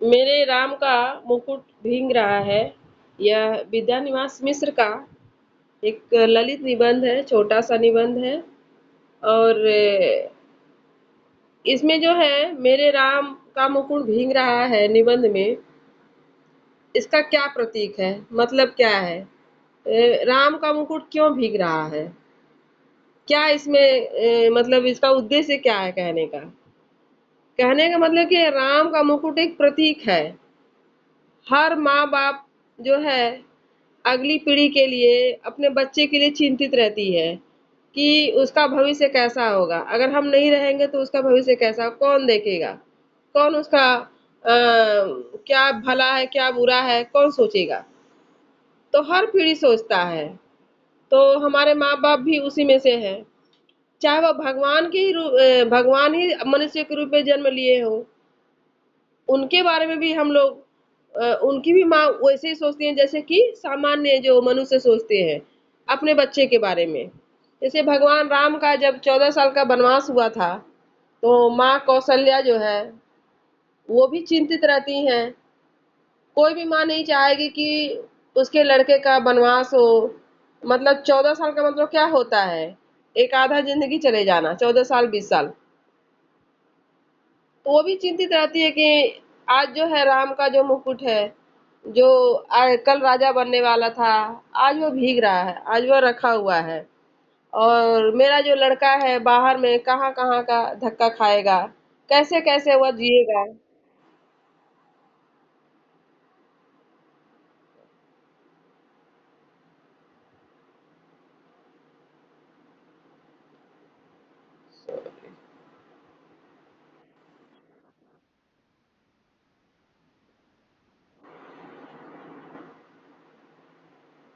मेरे राम का मुकुट भींग रहा है। यह विद्यानिवास मिश्र का एक ललित निबंध है, छोटा सा निबंध है। और इसमें जो है मेरे राम का मुकुट भींग रहा है निबंध में, इसका क्या प्रतीक है, मतलब क्या है? राम का मुकुट क्यों भीग रहा है? क्या इसमें मतलब इसका उद्देश्य क्या है कहने का? कहने का मतलब कि राम का मुकुट एक प्रतीक है। हर माँ बाप जो है अगली पीढ़ी के लिए, अपने बच्चे के लिए चिंतित रहती है कि उसका भविष्य कैसा होगा। अगर हम नहीं रहेंगे तो उसका भविष्य कैसा, कौन देखेगा, कौन उसका क्या भला है क्या बुरा है कौन सोचेगा। तो हर पीढ़ी सोचता है। तो हमारे माँ बाप भी उसी में से है। चाहे वह भगवान ही मनुष्य के रूप में जन्म लिए हो, उनके बारे में भी हम लोग उनकी भी माँ वैसे ही सोचती हैं जैसे कि सामान्य जो मनुष्य सोचते हैं अपने बच्चे के बारे में। जैसे भगवान राम का जब 14 साल का वनवास हुआ था, तो माँ कौशल्या जो है वो भी चिंतित रहती हैं। कोई भी माँ नहीं चाहेगी कि उसके लड़के का वनवास हो। मतलब 14 साल का मतलब क्या होता है, एक आधा जिंदगी चले जाना, 14 साल 20 साल। तो वो भी चिंतित रहती है कि आज जो है राम का जो मुकुट है, जो कल राजा बनने वाला था, आज वो भीग रहा है, आज वो रखा हुआ है। और मेरा जो लड़का है बाहर में कहाँ कहाँ का धक्का खाएगा, कैसे कैसे वह जिएगा।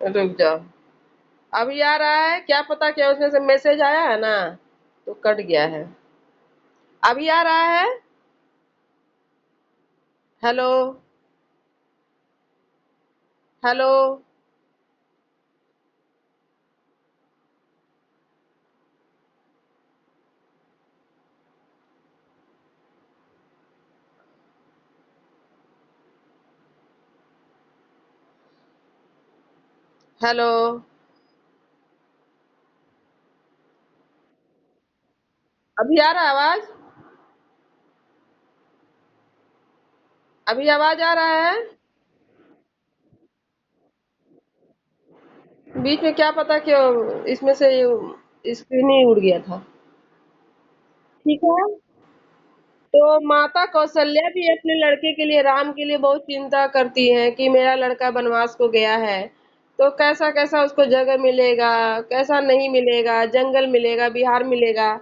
रुक जाओ, अभी आ रहा है, क्या पता क्या उसमें से मैसेज आया है ना, तो कट गया है। अभी आ रहा है। हेलो। हेलो। हेलो। अभी आ रहा है आवाज? अभी आवाज आ रहा है? बीच में क्या पता क्यों इसमें से स्क्रीन ही उड़ गया था। ठीक है। तो माता कौशल्या भी अपने लड़के के लिए, राम के लिए बहुत चिंता करती हैं कि मेरा लड़का वनवास को गया है, तो कैसा कैसा उसको जगह मिलेगा, कैसा नहीं मिलेगा, जंगल मिलेगा, बिहार मिलेगा।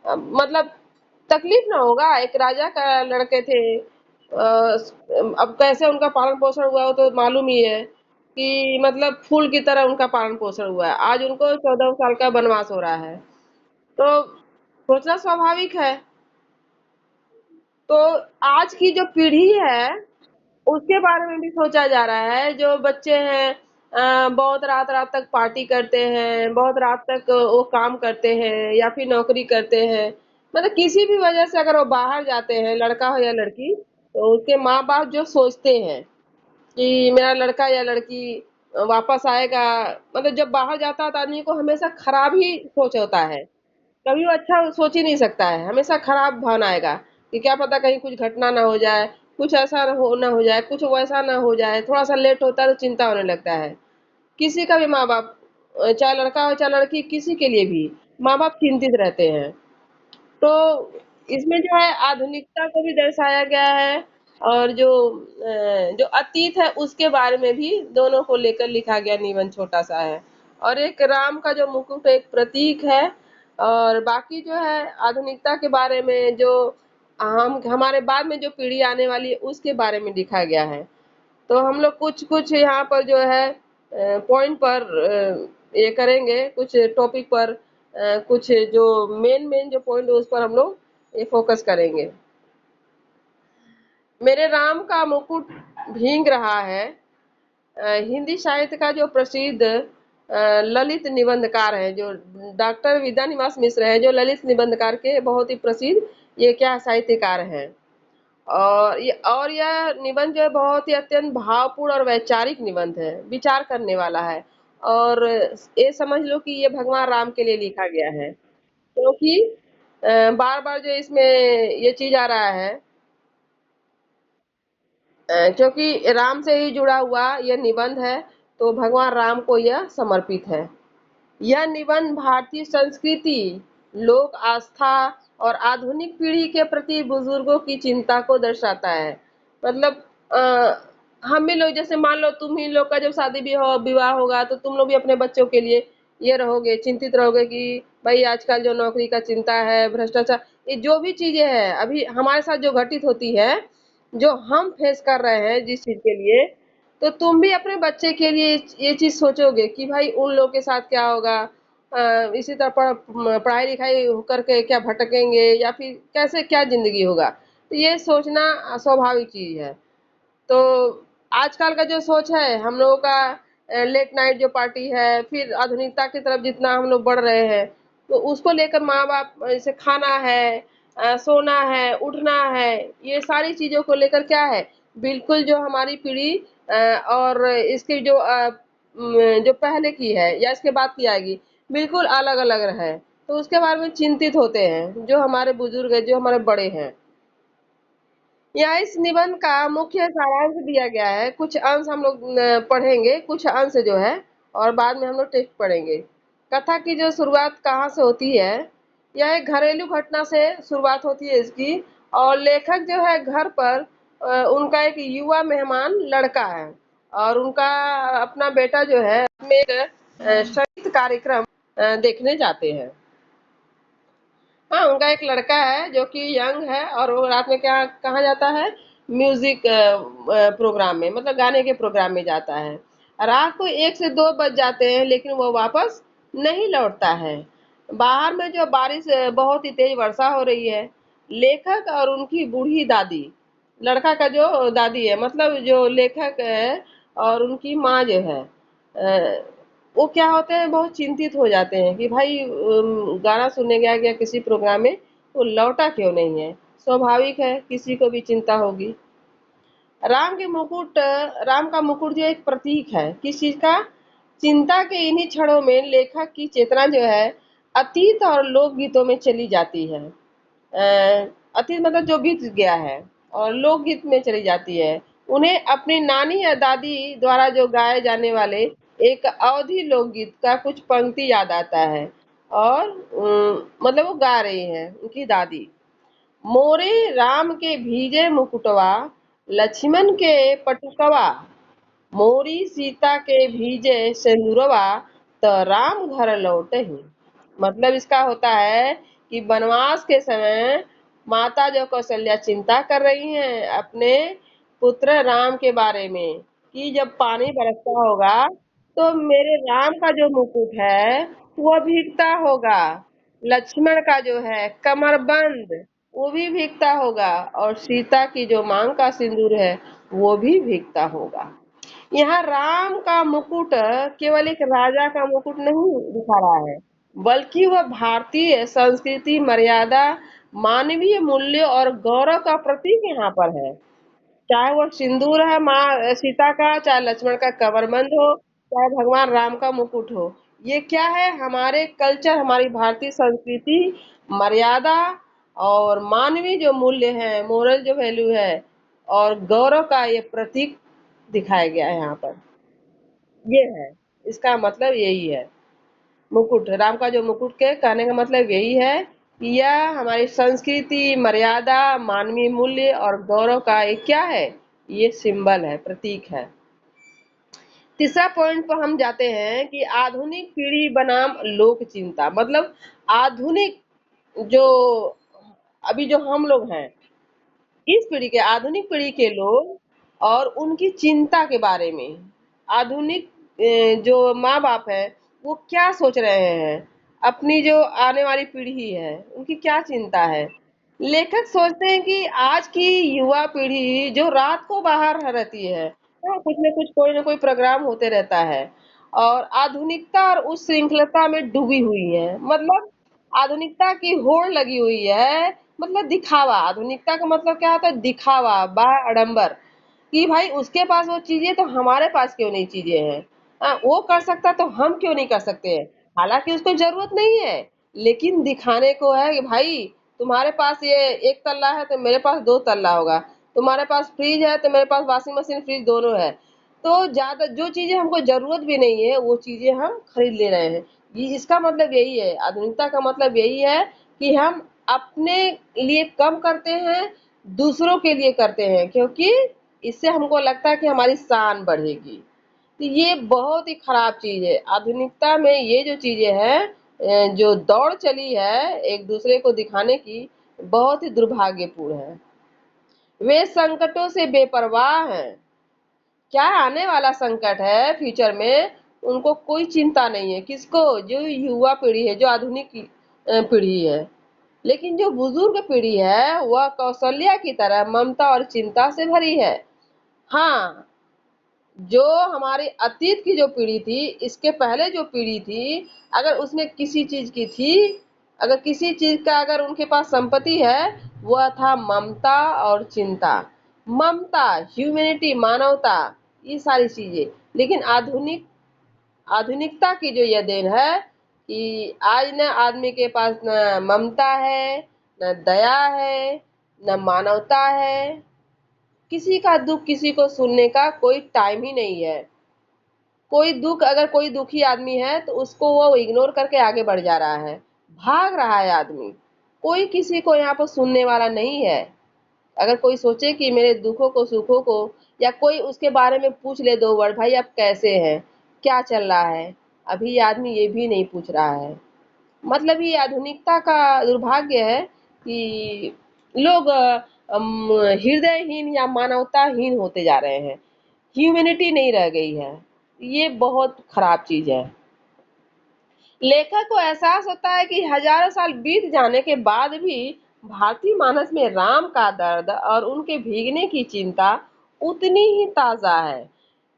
मतलब तकलीफ ना होगा, एक राजा का लड़के थे। अब कैसे उनका पालन पोषण हुआ वो तो मालूम ही है कि मतलब फूल की तरह उनका पालन पोषण हुआ है। आज उनको 14 साल का वनवास हो रहा है। तो सोचना स्वाभाविक है। तो आज की जो पीढ़ी है उसके बारे में भी सोचा जा रहा है। जो बच्चे हैं बहुत रात रात तक पार्टी करते हैं, बहुत रात तक वो काम करते हैं या फिर नौकरी करते हैं। मतलब किसी भी वजह से अगर वो बाहर जाते हैं, लड़का हो या लड़की, तो उसके माँ बाप जो सोचते हैं कि मेरा लड़का या लड़की वापस आएगा। मतलब जब बाहर जाता है तो आदमी को हमेशा खराब ही सोच होता है। कभी वो अच्छा सोच ही नहीं सकता है, हमेशा खराब भावना आएगा कि क्या पता कहीं कुछ घटना ना हो जाए, कुछ ऐसा ना हो जाए, कुछ वैसा ना हो जाए। थोड़ा सा लेट होता है तो चिंता होने लगता है। किसी का भी माँ बाप, चाहे लड़का हो चाहे लड़की, किसी के लिए भी माँ बाप चिंतित रहते हैं। तो इसमें जो है आधुनिकता को भी दर्शाया गया है, और जो अतीत है उसके बारे में भी, दोनों को लेकर लिखा गया निबंध छोटा सा है। और एक राम का जो मुकुट एक प्रतीक है, और बाकी जो है आधुनिकता के बारे में, जो हम हमारे बाद में जो पीढ़ी आने वाली है उसके बारे में लिखा गया है। तो हम लोग कुछ कुछ यहाँ पर जो है पॉइंट पर ये करेंगे, कुछ टॉपिक पर कुछ जो मेन मेन जो पॉइंट है उस पर हम लोग ये फोकस करेंगे। मेरे राम का मुकुट भींग रहा है हिंदी साहित्य का जो प्रसिद्ध ललित निबंधकार है, जो डॉक्टर विद्यानिवास मिश्र है, जो ललित निबंधकार के बहुत ही प्रसिद्ध ये क्या साहित्यकार हैं। और यह निबंध जो है बहुत ही अत्यंत भावपूर्ण और वैचारिक निबंध है, विचार करने वाला है। और ये समझ लो कि ये भगवान राम के लिए लिखा गया है, क्योंकि बार बार जो इसमें ये चीज आ रहा है, क्योंकि राम से ही जुड़ा हुआ यह निबंध है, तो भगवान राम को यह समर्पित है। यह निबंध भारतीय संस्कृति, लोक आस्था और आधुनिक पीढ़ी के प्रति बुजुर्गों की चिंता को दर्शाता है। मतलब हम भी लोग, जैसे मान लो तुम ही लोग का जब शादी विवाह होगा, तो तुम लोग भी अपने बच्चों के लिए ये रहोगे, चिंतित रहोगे कि भाई आजकल जो नौकरी का चिंता है, भ्रष्टाचार, ये जो भी चीजें हैं अभी हमारे साथ जो घटित होती है, जो हम फेस कर रहे हैं जिस चीज के लिए, तो तुम भी अपने बच्चे के लिए ये चीज सोचोगे कि भाई उन लोग के साथ क्या होगा। इसी तरह पढ़ाई लिखाई करके क्या भटकेंगे, या फिर कैसे क्या जिंदगी होगा, तो ये सोचना स्वाभाविक चीज है। तो आजकल का जो सोच है हम लोगों का, लेट नाइट जो पार्टी है, फिर आधुनिकता की तरफ जितना हम लोग बढ़ रहे हैं, तो उसको लेकर माँ बाप जैसे खाना है, सोना है, उठना है, ये सारी चीजों को लेकर क्या है, बिल्कुल जो हमारी पीढ़ी और इसकी जो पहले की है या इसके बाद की आएगी, बिल्कुल अलग अलग है। तो उसके बारे में चिंतित होते हैं जो हमारे बुजुर्ग है, जो हमारे बड़े हैं। यहाँ इस निबंध का मुख्य सारांश दिया गया है। कुछ अंश हम लोग पढ़ेंगे, कुछ अंश जो है, और बाद में हम लोग टेक्स्ट पढ़ेंगे। कथा की जो शुरुआत कहाँ से होती है, यह एक घरेलू घटना से शुरुआत होती है इसकी। और लेखक जो है घर पर उनका एक युवा मेहमान लड़का है, और उनका अपना बेटा जो है में एक संगीत कार्यक्रम देखने जाते हैं। हाँ, उनका एक लड़का है जो कि यंग है, और वो रात में क्या कहाँ जाता है, म्यूजिक प्रोग्राम में, मतलब गाने के प्रोग्राम में जाता है। रात को 1 से 2 बज जाते हैं, लेकिन वो वापस नहीं लौटता है। बाहर में जो बारिश, बहुत ही तेज वर्षा हो रही है। लेखक और उनकी बूढ़ी दादी, लड़का का जो दादी है, मतलब जो लेखक है, और उनकी माँ जो है, वो क्या होते हैं, बहुत चिंतित हो जाते हैं कि भाई गाना सुनने गया किसी प्रोग्राम में, वो लौटा क्यों नहीं है। स्वाभाविक है, किसी को भी चिंता होगी। राम का मुकुट जो एक प्रतीक है किस चीज का, चिंता के इन्हीं क्षणों में लेखक की चेतना जो है अतीत और लोक गीतों में चली जाती है। अतीत मतलब जो बीत गया है, और लोकगीत में चली जाती है। उन्हें अपनी नानी या दादी द्वारा जो गाए जाने वाले एक अवधि लोकगीत का कुछ पंक्ति याद आता है, और मतलब वो गा रही हैं उनकी दादी। मोरे राम के भीजे मुकुटवा, लक्ष्मण के पटुकवा, मोरी सीता के भीजे सिंदूरवा, तो राम घर लौटे ही। मतलब इसका होता है कि वनवास के समय माता जो कौशल्या चिंता कर रही हैं अपने पुत्र राम के बारे में, कि जब पानी बरसता होगा तो मेरे राम का जो मुकुट है वो भीगता होगा, लक्ष्मण का जो है कमरबंद वो भी भीगता होगा, और सीता की जो मांग का सिंदूर है वो भी भीगता होगा। यहाँ राम का मुकुट केवल एक राजा का मुकुट नहीं दिखा रहा है, बल्कि वह भारतीय संस्कृति, मर्यादा, मानवीय मूल्य और गौरव का प्रतीक यहाँ पर है। चाहे वो सिंदूर है माँ सीता का, चाहे लक्ष्मण का कमरबंद हो, चाहे भगवान राम का मुकुट हो, ये क्या है, हमारे कल्चर, हमारी भारतीय संस्कृति, मर्यादा और मानवीय जो मूल्य है, मोरल जो वैल्यू है, और गौरव का ये प्रतीक दिखाया गया है यहाँ पर। ये है, इसका मतलब यही है। मुकुट, राम का जो मुकुट के कहने का मतलब यही है कि यह हमारी संस्कृति, मर्यादा, मानवीय मूल्य और गौरव का एक क्या है, ये सिंबल है, प्रतीक है। तीसरा पॉइंट पर हम जाते हैं कि आधुनिक पीढ़ी बनाम लोक चिंता। मतलब आधुनिक जो अभी जो हम लोग हैं, इस पीढ़ी के, आधुनिक पीढ़ी के लोग और उनकी चिंता के बारे में, आधुनिक जो माँ बाप है वो क्या सोच रहे हैं, अपनी जो आने वाली पीढ़ी है उनकी क्या चिंता है। लेखक सोचते हैं कि आज की युवा पीढ़ी जो रात को बाहर रहती है, कुछ न कुछ, कोई ना कोई प्रोग्राम होते रहता है, और आधुनिकता और उस श्रृंखलता में डूबी हुई है। मतलब आधुनिकता की होड़ लगी हुई है, मतलब दिखावा। आधुनिकता का मतलब क्या होता है? दिखावा, आडंबर, कि भाई उसके पास वो चीजें तो हमारे पास क्यों नहीं चीजें हैं। वो कर सकता तो हम क्यों नहीं कर सकते हैं। हालांकि उसको जरूरत नहीं है, लेकिन दिखाने को है कि भाई तुम्हारे पास ये एक तल्ला है तो मेरे पास दो तल्ला होगा, तुम्हारे पास फ्रिज है तो मेरे पास वॉशिंग मशीन फ्रिज दोनों है। तो ज्यादा जो चीजें हमको जरूरत भी नहीं है वो चीजें हम खरीद ले रहे हैं। ये इसका मतलब यही है, आधुनिकता का मतलब यही है कि हम अपने लिए कम करते हैं, दूसरों के लिए करते हैं, क्योंकि इससे हमको लगता है कि हमारी शान बढ़ेगी। तो ये बहुत ही खराब चीज है। आधुनिकता में ये जो चीजें हैं, जो दौड़ चली है एक दूसरे को दिखाने की, बहुत ही दुर्भाग्यपूर्ण है। वे संकटों से बेपरवाह हैं। क्या आने वाला संकट है फ्यूचर में, उनको कोई चिंता नहीं है। किसको? जो युवा पीढ़ी है, जो आधुनिक पीढ़ी है। लेकिन जो बुजुर्ग पीढ़ी है वह कौशल्या की तरह ममता और चिंता से भरी है। हाँ, जो हमारी अतीत की जो पीढ़ी थी, इसके पहले जो पीढ़ी थी, अगर उसमें किसी चीज की थी, अगर किसी चीज का अगर उनके पास संपत्ति है, वह था ममता और चिंता। ममता, ह्यूमैनिटी, मानवता, ये सारी चीजें। लेकिन आधुनिकता की जो यह देन है कि आज न आदमी के पास न ममता है, न दया है, न मानवता है। किसी का दुख किसी को सुनने का कोई टाइम ही नहीं है। कोई दुख, अगर कोई दुखी आदमी है तो उसको वो इग्नोर करके आगे बढ़ जा रहा है, भाग रहा है आदमी। कोई किसी को यहाँ पर सुनने वाला नहीं है। अगर कोई सोचे कि मेरे दुखों को सुखों को, या कोई उसके बारे में पूछ ले दो वर्ड, भाई आप कैसे हैं, क्या चल रहा है, अभी ये आदमी ये भी नहीं पूछ रहा है। मतलब ये आधुनिकता का दुर्भाग्य है कि लोग हृदयहीन या मानवताहीन होते जा रहे हैं। ह्यूमैनिटी नहीं रह गई है। ये बहुत खराब चीज है। लेखक को एहसास होता है कि हजारों साल बीत जाने के बाद भी भारतीय मानस में राम का दर्द और उनके भीगने की चिंता उतनी ही ताजा है।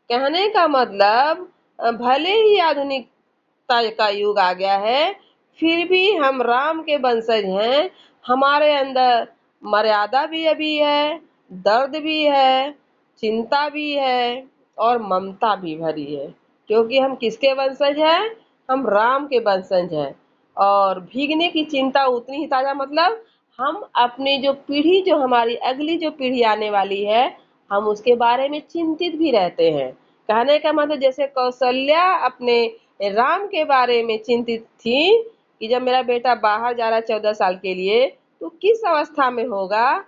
कहने का मतलब, भले ही आधुनिकता का युग आ गया है, फिर भी हम राम के वंशज हैं। हमारे अंदर मर्यादा भी अभी है, दर्द भी है, चिंता भी है, और ममता भी भरी है। क्योंकि हम किसके वंशज हैं? हम राम के वंशज हैं। और भीगने की चिंता उतनी ही ताजा, मतलब हम अपनी जो पीढ़ी, जो हमारी अगली जो पीढ़ी आने वाली है, हम उसके बारे में चिंतित भी रहते हैं। कहने का मतलब जैसे कौशल्या अपने राम के बारे में चिंतित थी कि जब मेरा बेटा बाहर जा रहा है 14 साल के लिए तो किस अवस्था में होगा,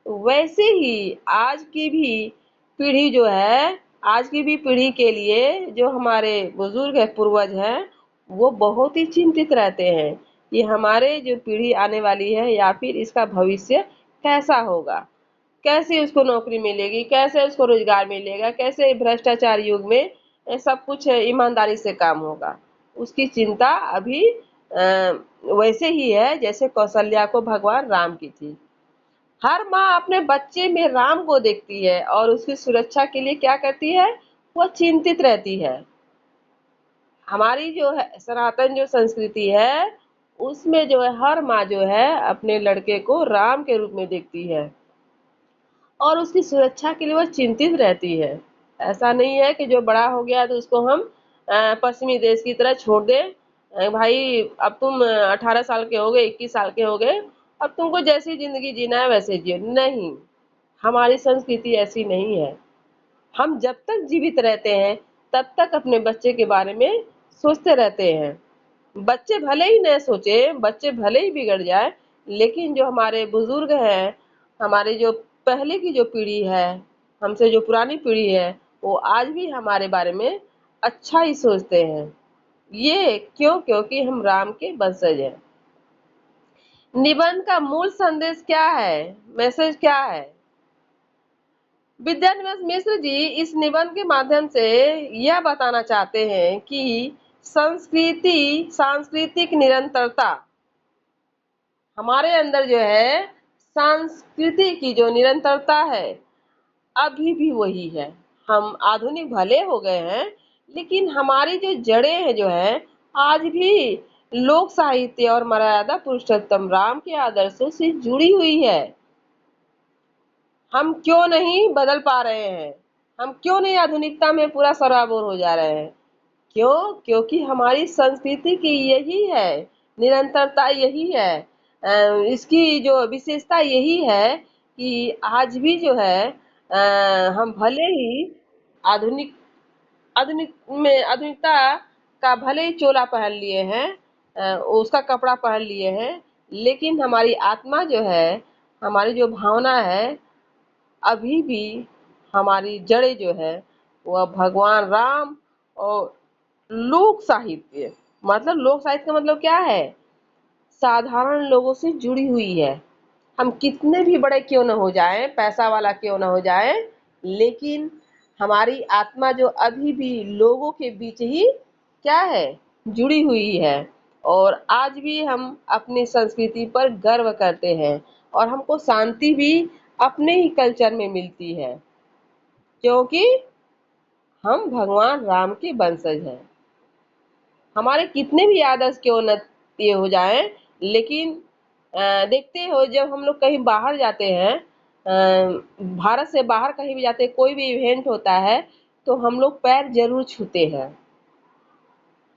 वैसे ही आज की भी पीढ़ी जो है, आज की भी पीढ़ी के लिए जो हमारे बुजुर्ग है, पूर्वज हैं, वो बहुत ही चिंतित रहते हैं कि हमारे जो पीढ़ी आने वाली है या फिर इसका भविष्य कैसा होगा, कैसे उसको नौकरी मिलेगी, कैसे उसको रोजगार मिलेगा, कैसे भ्रष्टाचार युग में सब कुछ ईमानदारी से काम होगा। उसकी चिंता अभी वैसे ही है जैसे कौशल्या को भगवान राम की थी। हर माँ अपने बच्चे में राम को देखती है और उसकी सुरक्षा के लिए क्या करती है? वह चिंतित रहती है। हमारी जो है सनातन जो संस्कृति है, उसमें जो है हर माँ जो है अपने लड़के को राम के रूप में देखती है और उसकी सुरक्षा के लिए वह चिंतित रहती है। ऐसा नहीं है कि जो बड़ा हो गया तो उसको हम पश्चिमी देश की तरह छोड़ दें। भाई अब तुम 18 साल के हो गए, 21 साल के हो गए, अब तुमको जैसी जिंदगी जीना है वैसे जियो। नहीं, हमारी संस्कृति ऐसी नहीं है। हम जब तक जीवित रहते हैं तब तक अपने बच्चे के बारे में सोचते रहते हैं। बच्चे भले ही न सोचे, बच्चे भले ही बिगड़ जाए, लेकिन जो हमारे बुजुर्ग हैं, हमारे जो पहले की जो पीढ़ी है, हमसे जो पुरानी पीढ़ी है, वो आज भी हमारे बारे में अच्छा ही सोचते हैं। ये क्यों? क्योंकि हम राम के वंशज हैं। निबंध का मूल संदेश क्या है? मैसेज क्या है? विद्यानिवास मिश्र जी इस निबंध के माध्यम से यह बताना चाहते हैं कि सांस्कृतिक निरंतरता, हमारे अंदर जो है संस्कृति की जो निरंतरता है अभी भी वही है। हम आधुनिक भले हो गए हैं, लेकिन हमारी जो जड़ें हैं जो है आज भी लोक साहित्य और मर्यादा पुरुषोत्तम राम के आदर्शों से जुड़ी हुई है। हम क्यों नहीं बदल पा रहे हैं? हम क्यों नहीं आधुनिकता में पूरा सराबोर हो जा रहे हैं? क्यों? क्योंकि हमारी संस्कृति की यही है, निरंतरता यही है, इसकी जो विशेषता यही है कि आज भी जो है हम भले ही आधुनिक आधुनिकता का भले ही चोला पहन लिए हैं, उसका कपड़ा पहन लिए हैं, लेकिन हमारी आत्मा जो है, हमारी जो भावना है, अभी भी हमारी जड़ें जो है वह भगवान राम और लोक साहित्य, मतलब लोक साहित्य का मतलब क्या है? साधारण लोगों से जुड़ी हुई है। हम कितने भी बड़े क्यों न हो जाएं, पैसा वाला क्यों न हो जाएं, लेकिन हमारी आत्मा जो अभी भी लोगों के बीच ही क्या है? जुड़ी हुई है। और आज भी हम अपनी संस्कृति पर गर्व करते हैं और हमको शांति भी अपने ही कल्चर में मिलती है, क्योंकि हम भगवान राम के वंशज हैं। हमारे कितने भी आदर्श क्यों न ये हो जाएं, लेकिन देखते हो जब हम लोग कहीं बाहर जाते हैं, भारत से बाहर कहीं भी जाते हैं, कोई भी इवेंट होता है तो हम लोग पैर जरूर छूते हैं।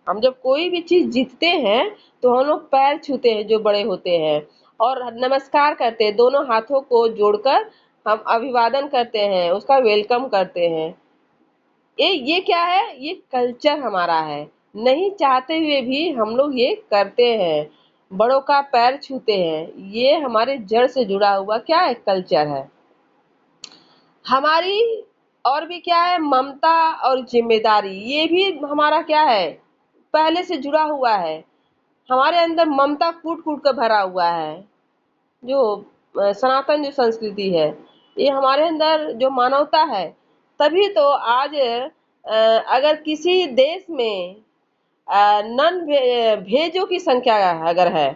हम जब कोई भी चीज जीतते हैं तो हम लोग पैर छूते हैं जो बड़े होते हैं, और नमस्कार करते हैं, दोनों हाथों को जोड़कर हम अभिवादन करते हैं, उसका वेलकम करते हैं। ये क्या है? ये कल्चर हमारा है, नहीं चाहते हुए भी हम लोग ये करते हैं, बड़ों का पैर छूते हैं। ये हमारे जड़ से जुड़ा हुआ क्या है? कल्चर है हमारी। और भी क्या है? ममता और जिम्मेदारी, ये भी हमारा क्या है? पहले से जुड़ा हुआ है। हमारे अंदर ममता कूट कूट कर भरा हुआ है। जो सनातन जो संस्कृति है, ये हमारे अंदर जो मानवता है, तभी तो आज अगर किसी देश में नन भेजों की संख्या अगर है,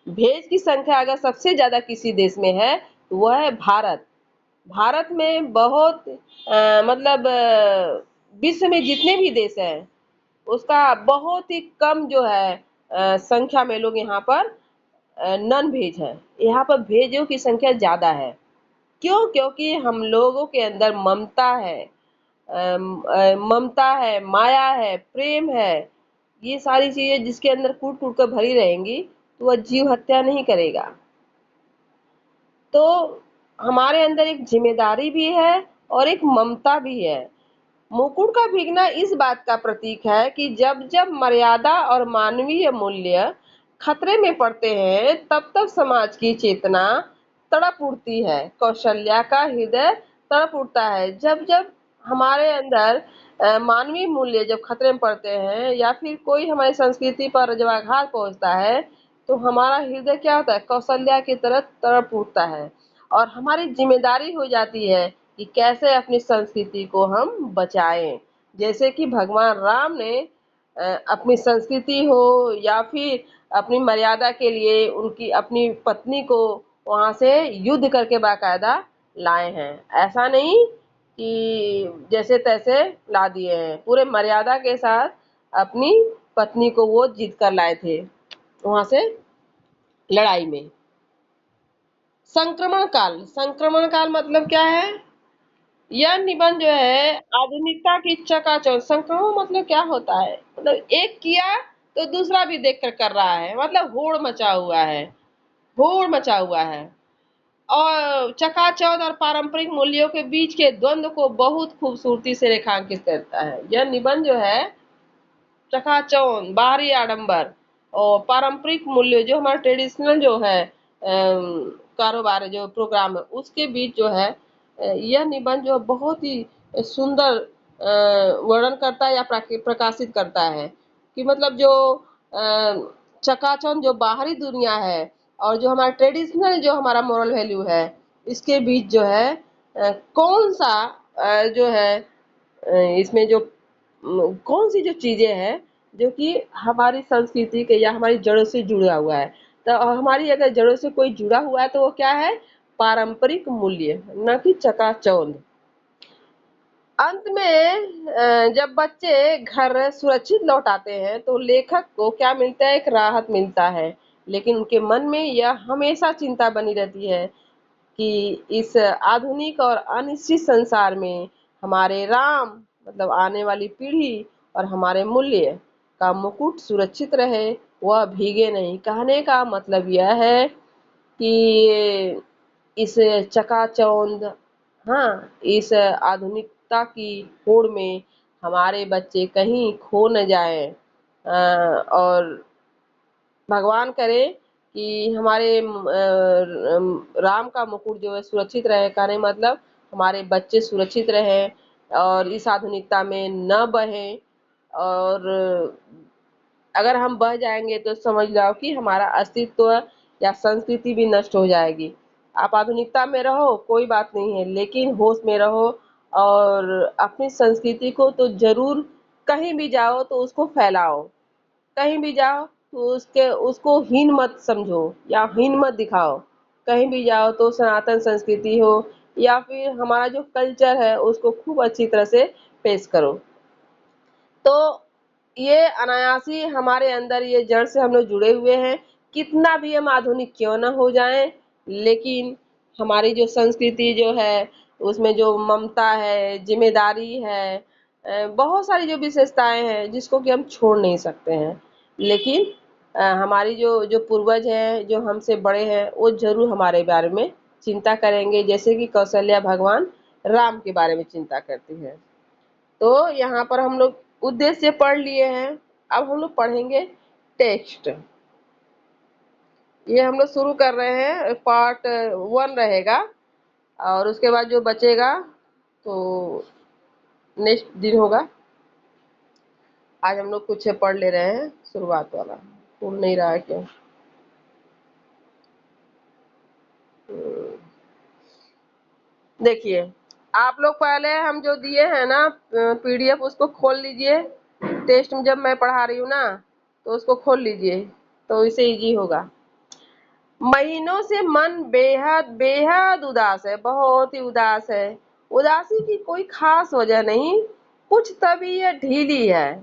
भेज की संख्या अगर सबसे ज्यादा किसी देश में है तो वह है भारत। भारत में बहुत मतलब विश्व में जितने भी देश हैं उसका बहुत ही कम जो है संख्या में लोग यहाँ पर नन भेज है। यहाँ पर भेजों की संख्या ज्यादा है। क्यों? क्योंकि हम लोगों के अंदर ममता है, ममता है, माया है, प्रेम है। ये सारी चीजें जिसके अंदर कूट कूट कर भरी रहेंगी तो वह जीव हत्या नहीं करेगा। तो हमारे अंदर एक जिम्मेदारी भी है और एक ममता भी है। मुकुट का भीगना इस बात का प्रतीक है कि जब जब मर्यादा और मानवीय मूल्य खतरे में पड़ते हैं तब तब समाज की चेतना तड़प उठती है। कौशल्या का हृदय तड़प उठता है जब जब हमारे अंदर मानवीय मूल्य जब खतरे में पड़ते हैं, या फिर कोई हमारी संस्कृति पर जब आघात पहुंचता है तो हमारा हृदय क्या होता है? कौशल्या की तरह तड़प उठता है। और हमारी जिम्मेदारी हो जाती है कि कैसे अपनी संस्कृति को हम बचाएं। जैसे कि भगवान राम ने अपनी संस्कृति हो या फिर अपनी मर्यादा के लिए उनकी अपनी पत्नी को वहां से युद्ध करके बाकायदा लाए हैं। ऐसा नहीं कि जैसे तैसे ला दिए हैं, पूरे मर्यादा के साथ अपनी पत्नी को वो जीत कर लाए थे वहां से लड़ाई में। संक्रमण काल मतलब क्या है? यह निबंध जो है आधुनिकता की चकाचौंध। संक्रमण मतलब क्या होता है? मतलब एक किया तो दूसरा भी देख कर कर रहा है, मतलब होड़ मचा हुआ है, होड़ मचा हुआ है। और चकाचौंध और पारंपरिक मूल्यों के बीच के द्वंद्व को बहुत खूबसूरती से रेखांकित करता है। यह निबंध जो है चकाचौंध, बाहरी आडंबर और पारंपरिक मूल्य, जो हमारा ट्रेडिशनल जो है कारोबार है, जो प्रोग्राम है, उसके बीच जो है यह निबंध जो बहुत ही सुंदर वर्णन करता है या प्रकाशित करता है कि मतलब जो चकाचौंध जो बाहरी दुनिया है और जो हमारा ट्रेडिशनल जो हमारा मोरल वैल्यू है, इसके बीच जो है कौन सा जो है इसमें जो कौन सी जो चीजें हैं जो कि हमारी संस्कृति के या हमारी जड़ों से जुड़ा हुआ है। तो हमारी अगर जड़ों से कोई जुड़ा हुआ है तो वो क्या है? पारंपरिक मूल्य, न कि चकाचौंध। अंत में जब बच्चे घर सुरक्षित लौट आते हैं तो लेखक को क्या मिलता है? एक राहत मिलता है, लेकिन उनके मन में यह हमेशा चिंता बनी रहती है कि इस आधुनिक और अनिश्चित संसार में हमारे राम मतलब आने वाली पीढ़ी और हमारे मूल्य का मुकुट सुरक्षित रहे, वह भीगे नहीं। कहने का मतलब यह है कि इस चकाचौंध, हाँ, इस आधुनिकता की होड़ में हमारे बच्चे कहीं खो न जाएं। और भगवान करे कि हमारे राम का मुकुट जो है सुरक्षित रहे। कहने मतलब हमारे बच्चे सुरक्षित रहें और इस आधुनिकता में न बहें, और अगर हम बह जाएंगे तो समझ जाओ कि हमारा अस्तित्व या संस्कृति भी नष्ट हो जाएगी। आप आधुनिकता में रहो कोई बात नहीं है, लेकिन होश में रहो और अपनी संस्कृति को तो जरूर, कहीं भी जाओ तो उसको फैलाओ। कहीं भी जाओ तो उसको हीन मत समझो या हीन मत दिखाओ। कहीं भी जाओ तो सनातन संस्कृति हो या फिर हमारा जो कल्चर है उसको खूब अच्छी तरह से पेश करो। तो ये अनायासी हमारे अंदर ये जड़ से हम लोग जुड़े हुए हैं। कितना भी हम आधुनिक क्यों ना हो जाएं, लेकिन हमारी जो संस्कृति जो है उसमें जो ममता है, जिम्मेदारी है, बहुत सारी जो विशेषताएं हैं जिसको कि हम छोड़ नहीं सकते हैं। लेकिन हमारी जो जो पूर्वज हैं, जो हमसे बड़े हैं, वो जरूर हमारे बारे में चिंता करेंगे, जैसे कि कौशल्या भगवान राम के बारे में चिंता करती है। तो यहाँ पर हम लोग उद्देश्य पढ़ लिए हैं। अब हम लोग पढ़ेंगे टेक्स्ट। ये हम लोग शुरू कर रहे हैं, पार्ट 1 रहेगा और उसके बाद जो बचेगा तो नेक्स्ट दिन होगा। आज हम लोग कुछ पढ़ ले रहे हैं शुरुआत वाला, भूल नहीं रहा है क्या? देखिए, आप लोग पहले हम जो दिए हैं ना पीडीएफ, उसको खोल लीजिए। टेस्ट में जब मैं पढ़ा रही हूँ ना तो उसको खोल लीजिए, तो इसे इजी होगा। महीनों से मन बेहद बेहद उदास है, बहुत ही उदास है। उदासी की कोई खास वजह नहीं, कुछ तबीयत ढीली है।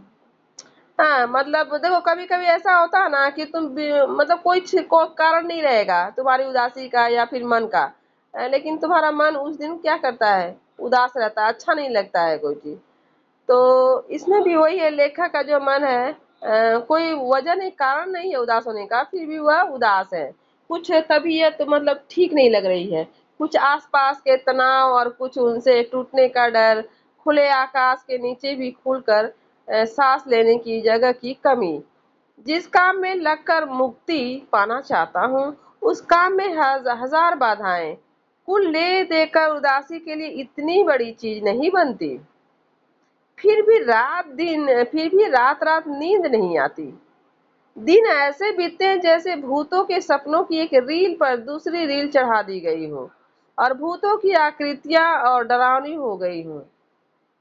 हाँ, मतलब देखो कभी कभी ऐसा होता है ना कि तुम मतलब कोई कारण नहीं रहेगा तुम्हारी उदासी का या फिर मन का, लेकिन तुम्हारा मन उस दिन क्या करता है? उदास रहता है, अच्छा नहीं लगता है कोई चीज। तो इसमें भी वही है, लेखक का जो मन है कोई वजह नहीं, कारण नहीं है उदास होने का, फिर भी वह उदास है। कुछ तबीयत मतलब ठीक नहीं लग रही है, कुछ आसपास के तनाव और कुछ उनसे टूटने का डर, खुले आकाश के नीचे भी खुलकर सांस लेने की जगह की कमी। जिस काम में लगकर मुक्ति पाना चाहता हूँ उस काम में हजार बाधाएं, कुल ले देकर उदासी के लिए इतनी बड़ी चीज नहीं बनती। फिर भी रात रात नींद नहीं आती। दिन ऐसे बीतते हैं जैसे भूतों के सपनों की एक रील पर दूसरी रील चढ़ा दी गई हो और भूतों की आकृतियां और डरावनी हो गई हो।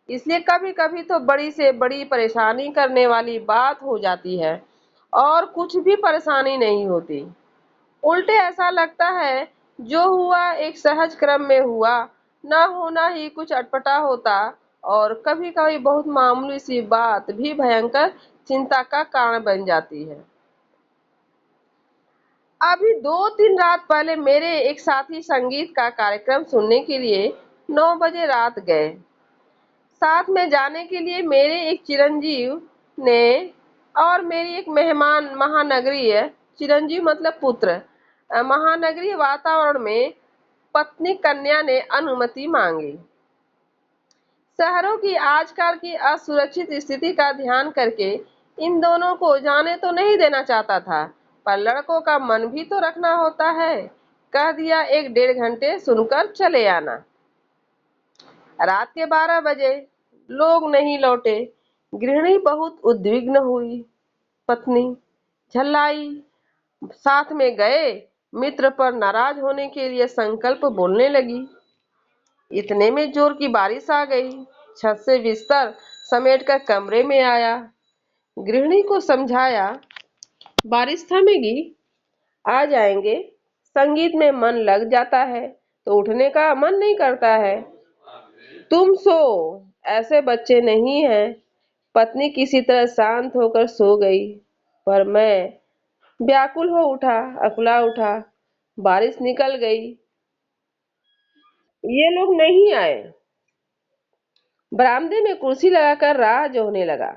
इसलिए कभी कभी तो बड़ी से बड़ी परेशानी करने वाली बात हो जाती है और कुछ भी परेशानी नहीं होती। उल्टे ऐसा लगता है जो हुआ एक सहज क्रम में हुआ, ना होना ही कुछ अटपटा होता। और कभी कभी बहुत मामूली सी बात भी भयंकर चिंता का कारण बन जाती है। अभी 2-3 रात पहले मेरे एक साथी संगीत का कार्यक्रम सुनने के लिए 9 बजे रात गए। साथ में जाने के लिए मेरे एक चिरंजीव ने और मेरी एक मेहमान महानगरीय, चिरंजीव मतलब पुत्र, महानगरीय वातावरण में पत्नी कन्या ने अनुमति मांगी। शहरों की आजकल की असुरक्षित स्थिति का ध्यान करके इन दोनों को जाने तो नहीं देना चाहता था, पर लड़कों का मन भी तो रखना होता है। कह दिया 1-1.5 घंटे सुनकर चले आना। रात के 12 बजे लोग नहीं लौटे। गृहिणी बहुत उद्विग्न हुई। पत्नी झल्लाई। साथ में गए मित्र पर नाराज होने के लिए संकल्प बोलने लगी। इतने में जोर की बारिश आ गई। छत से बिस्तर समेटकर कमरे में आया। गृहिणी को समझाया, बारिश थमेगी, आ जाएंगे। संगीत में मन लग जाता है तो उठने का मन नहीं करता है। तुम सो ऐसे बच्चे नहीं हैं। पत्नी किसी तरह शांत होकर सो गई, पर मैं व्याकुल हो उठा, अकुला उठा। बारिश निकल गई, ये लोग नहीं आए। बरामदे में कुर्सी लगाकर राह जोहने लगा।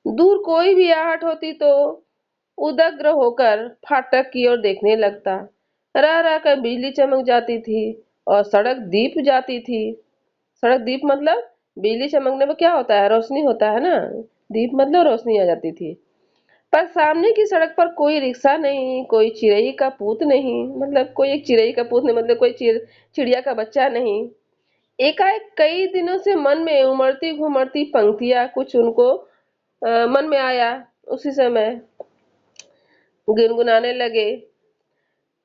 दूर कोई भी आहट होती तो उदग्र होकर फाटक की ओर देखने लगता। रह रह कर बिजली चमक जाती थी और सड़क दीप जाती थी। सड़क दीप मतलब बिजली चमकने में क्या होता है, रोशनी होता है ना। दीप मतलब रोशनी आ जाती थी। पर सामने की सड़क पर कोई रिक्शा नहीं, कोई चिड़ै का पूत नहीं, मतलब कोई एक चिड़ै का पूत नहीं, मतलब कोई चिड़िया का बच्चा नहीं। एकाएक कई दिनों से मन में उमड़ती घुमड़ती पंक्तियां कुछ उनको मन में आया। उसी समय गुनगुनाने लगे।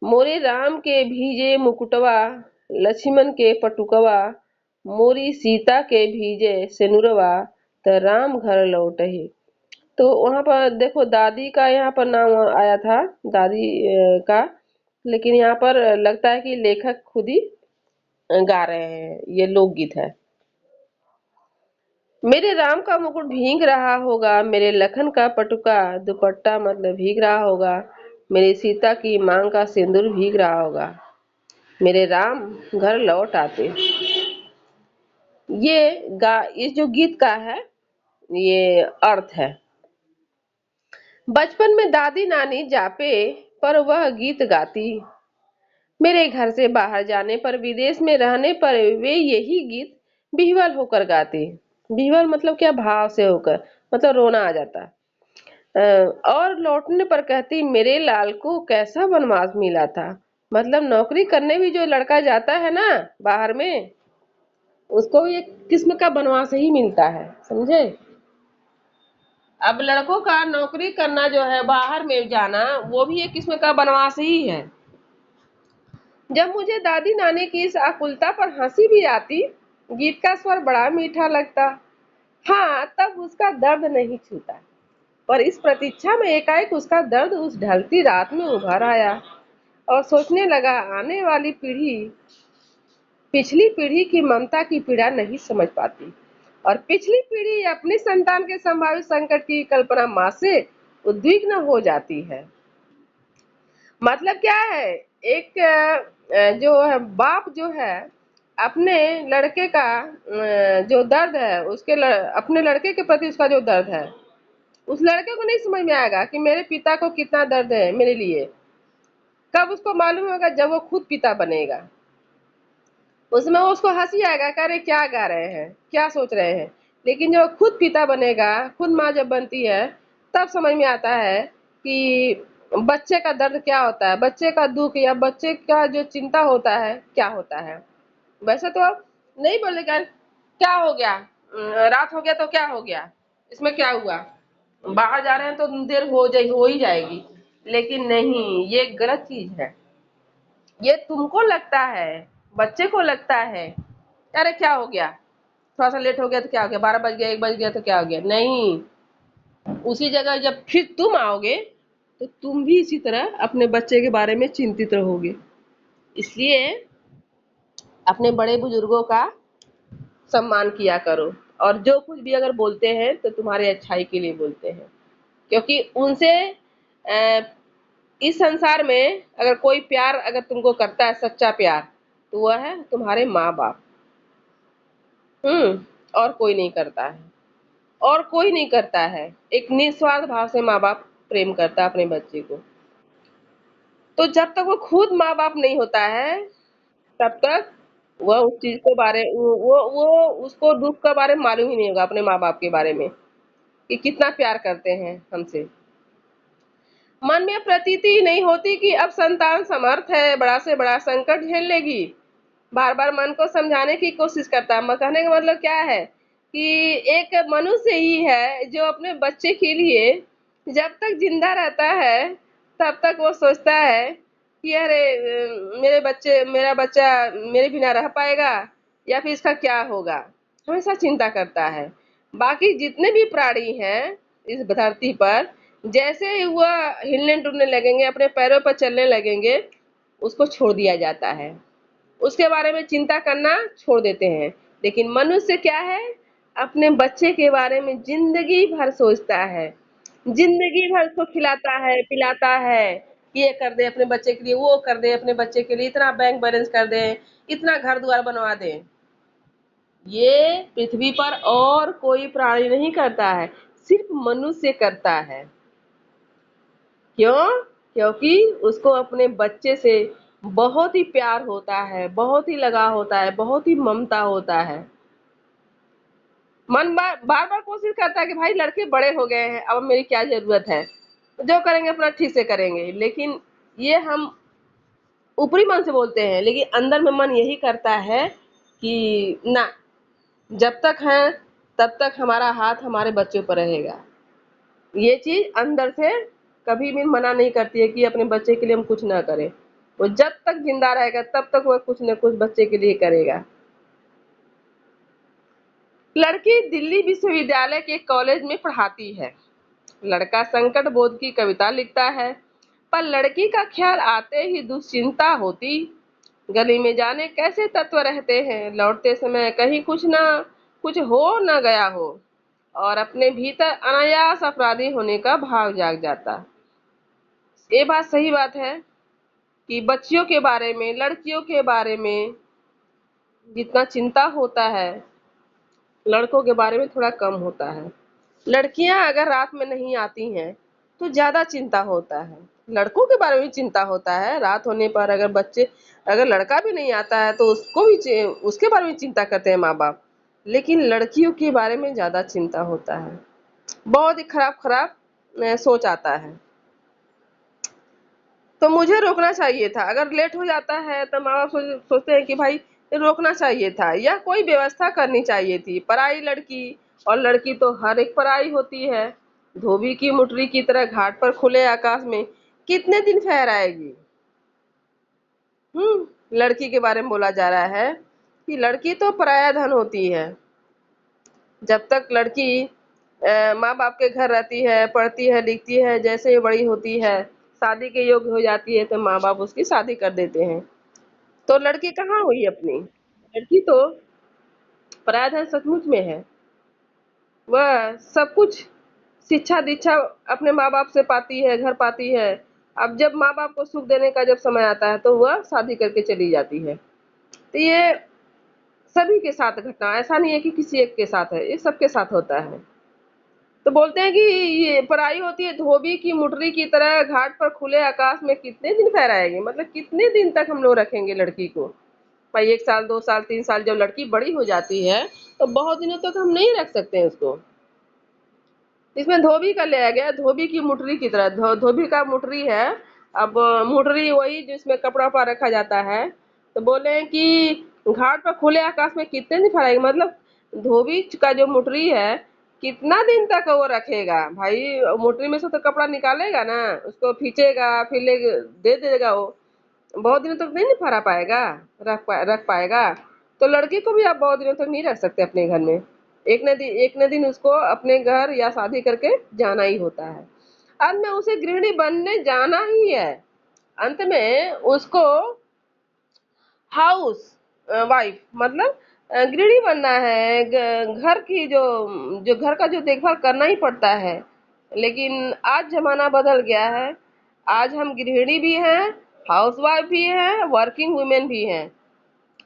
मोरे राम के भीजे मुकुटवा, लक्ष्मण के पटुकवा, मोरी सीता के भीजे सिनुरवा, त राम घर लौटहि। तो वहां पर देखो दादी का यहाँ पर नाम आया था, दादी का। लेकिन यहाँ पर लगता है कि लेखक खुद ही गा रहे हैं, ये लोकगीत है। मेरे राम का मुकुट भीग रहा होगा, मेरे लखन का पटुका दुपट्टा मतलब भीग रहा होगा, मेरी सीता की मांग का सिंदूर भीग रहा होगा, मेरे राम घर लौट आते। ये जो गीत का है, ये अर्थ है। बचपन में दादी नानी जापे पर वह गीत गाती। मेरे घर से बाहर जाने पर, विदेश में रहने पर वे यही गीत बिहवल होकर गाती। बिहवल मतलब क्या, भाव से होकर, मतलब रोना आ जाता। और लौटने पर कहती, मेरे लाल को कैसा वनवास मिला था। मतलब नौकरी करने भी जो लड़का जाता है ना बाहर में, उसको एक किस्म का वनवास ही मिलता है, समझे। अब लड़कों का नौकरी करना जो है, बाहर में जाना, वो भी एक किस्म का वनवास ही है। जब मुझे दादी नानी की इस आकुलता पर हंसी भी आती, गीत का स्वर बड़ा मीठा लगता। हाँ, तब उसका दर्द नहीं छूता, पर इस प्रतीक्षा में एकाएक उसका दर्द उस ढलती रात में उभर आया और सोचने लगा, आने वाली पीढ़ी पिछली पीढ़ी की ममता की पीड़ा नहीं समझ पाती, और पिछली पीढ़ी अपनी संतान के संभावित संकट की कल्पना माँ से उद्विग्न हो जाती है। मतलब क्या है, एक जो है बाप जो है, अपने लड़के का जो दर्द है, अपने लड़के के प्रति उसका जो दर्द है, उस लड़के को नहीं समझ में आएगा कि मेरे पिता को कितना दर्द है मेरे लिए। कब उसको मालूम होगा, जब वो खुद पिता बनेगा। उसमें उसको हंसी आएगा, कह रहे क्या गा रहे हैं, क्या सोच रहे हैं। लेकिन जब खुद पिता बनेगा, खुद माँ जब बनती है, तब समझ में आता है कि बच्चे का दर्द क्या होता है, बच्चे का दुख या बच्चे का जो चिंता होता है क्या होता है। वैसे तो नहीं बोलेगा क्या हो गया, रात हो गया तो क्या हो गया, इसमें क्या हुआ, बाहर जा रहे हैं तो देर हो ही जाएगी। लेकिन नहीं, ये गलत चीज है। ये तुमको लगता है, बच्चे को लगता है, अरे क्या हो गया, थोड़ा सा लेट हो गया तो क्या हो गया, 12 बज गया, 1 बज गया तो क्या हो गया। नहीं, उसी जगह जब फिर तुम आओगे तो तुम भी इसी तरह अपने बच्चे के बारे में चिंतित रहोगे। इसलिए अपने बड़े बुजुर्गों का सम्मान किया करो, और जो कुछ भी अगर बोलते हैं तो तुम्हारे अच्छाई के लिए बोलते हैं। क्योंकि उनसे इस संसार में अगर कोई प्यार अगर तुमको करता है, सच्चा प्यार, तो वह है तुम्हारे माँ बाप। और कोई नहीं करता है, और कोई नहीं करता है। एक निस्वार्थ भाव से माँ बाप प्रेम करता है अपने बच्चे को। तो जब तक वो खुद माँ बाप नहीं होता है, तब तक वह उस चीज के बारे वो उसको दुख के बारे में मालूम ही नहीं होगा, अपने माँ बाप के बारे में कि कितना प्यार करते हैं हमसे। मन में प्रतीति ही नहीं होती कि अब संतान समर्थ है, बड़ा से बड़ा संकट झेल लेगी। बार बार मन को समझाने की कोशिश करता है। कहने का मतलब क्या है कि एक मनुष्य ही है जो अपने बच्चे के लिए जब तक जिंदा रहता है, तब तक वो सोचता है कि अरे मेरा बच्चा मेरे बिना रह पाएगा या फिर इसका क्या होगा, हमेशा चिंता करता है। बाकी जितने भी प्राणी हैं इस धरती पर, जैसे ही वह हिलने डुलने लगेंगे, अपने पैरों पर चलने लगेंगे, उसको छोड़ दिया जाता है, उसके बारे में चिंता करना छोड़ देते हैं। लेकिन मनुष्य क्या है, अपने बच्चे के बारे में जिंदगी भर सोचता है, जिंदगी भर उसको खिलाता है, पिलाता है, ये कर दे अपने बच्चे के लिए, वो कर दे अपने बच्चे के लिए, इतना बैंक बैलेंस कर दे, इतना घर द्वार बनवा दे। ये पृथ्वी पर और कोई प्राणी नहीं करता है, सिर्फ मनुष्य करता है। क्यों? क्योंकि उसको अपने बच्चे से बहुत ही प्यार होता है, बहुत ही लगाव होता है, बहुत ही ममता होता है। मन बार बार कोशिश करता है कि भाई लड़के बड़े हो गए हैं, अब मेरी क्या जरूरत है, जो करेंगे अपना ठीक से करेंगे। लेकिन ये हम ऊपरी मन से बोलते हैं, लेकिन अंदर में मन यही करता है कि ना, जब तक है तब तक हमारा हाथ हमारे बच्चों पर रहेगा। ये चीज अंदर से कभी भी मना नहीं करती है कि अपने बच्चे के लिए हम कुछ ना करें। वो जब तक जिंदा रहेगा तब तक वह कुछ न कुछ बच्चे के लिए करेगा। लड़की दिल्ली विश्वविद्यालय के कॉलेज में पढ़ाती है, लड़का संकट बोध की कविता लिखता है, पर लड़की का ख्याल आते ही दुश्चिंता होती। गली में जाने कैसे तत्व रहते हैं, लौटते समय कहीं कुछ हो न गया हो, और अपने भीतर अनायास अपराधी होने का भाव जाग जाता। ये बात सही बात है कि बच्चियों के बारे में, लड़कियों के बारे में जितना चिंता होता है, लड़कों के बारे में थोड़ा कम होता है। लड़कियां अगर रात में नहीं आती हैं तो ज्यादा चिंता होता है, लड़कों के बारे में चिंता होता है। रात होने पर अगर लड़का भी नहीं आता है तो उसके बारे में चिंता करते हैं माँ बाप, लेकिन लड़कियों के बारे में ज्यादा चिंता होता है। बहुत ही खराब खराब सोच आता है। तो मुझे रोकना चाहिए था, अगर लेट हो जाता है तो माँ बाप सोचते हैं कि भाई रोकना चाहिए था, या कोई व्यवस्था करनी चाहिए थी। पराई लड़की, और लड़की तो हर एक पराई होती है, धोबी की मुटरी की तरह घाट पर खुले आकाश में कितने दिन फहराएगी। लड़की के बारे में बोला जा रहा है कि लड़की तो पराया धन होती है। जब तक लड़की माँ बाप के घर रहती है, पढ़ती है, लिखती है, जैसे ही बड़ी होती है, शादी के योग्य हो जाती है, तो माँ बाप उसकी शादी कर देते हैं। तो लड़की कहाँ हुई अपनी, लड़की तो पराया धन सचमुच में है। वह सब कुछ शिक्षा दीक्षा अपने माँ बाप से पाती है, घर पाती है। अब जब माँ बाप को सुख देने का जब समय आता है तो वह शादी करके चली जाती है। तो ये सभी के साथ घटना, ऐसा नहीं है कि किसी एक के साथ है, ये सबके साथ होता है। तो बोलते हैं कि ये पराई होती है धोबी की मुटरी की तरह घाट पर खुले आकाश में कितने दिन फहराएगी, मतलब कितने दिन तक हम लोग रखेंगे लड़की को। भाई 1 साल, 2 साल, 3 साल, जब लड़की बड़ी हो जाती है तो बहुत दिनों तक हम नहीं रख सकते हैं उसको। इसमें धोबी का लिया गया, धोबी की मुटरी की तरह। धोबी का मुटरी है। अब मुटरी वही जिसमें कपड़ा उपड़ा रखा जाता है। तो बोले कि घाट पर खुले आकाश में कितने दिन फहराएगी, मतलब धोबी का जो मुटरी है कितना दिन तक वो रखेगा। भाई मुटरी में से तो कपड़ा निकालेगा ना, उसको खींचेगा, फिर ले दे देगा। वो बहुत दिनों तक नहीं फहरा पाएगा, रख पाएगा। तो लड़की को भी आप बहुत दिनों तक नहीं रख सकते अपने घर में। एक न दिन उसको अपने घर या शादी करके जाना ही होता है। अंत में उसे गृहिणी बनने जाना ही है। अंत में उसको हाउस वाइफ, मतलब गृहिणी बनना है। घर की जो जो घर का जो देखभाल करना ही पड़ता है। लेकिन आज जमाना बदल गया है। आज हम गृहिणी भी हैं, हाउसवाइफ भी हैं, वर्किंग वुमेन भी हैं।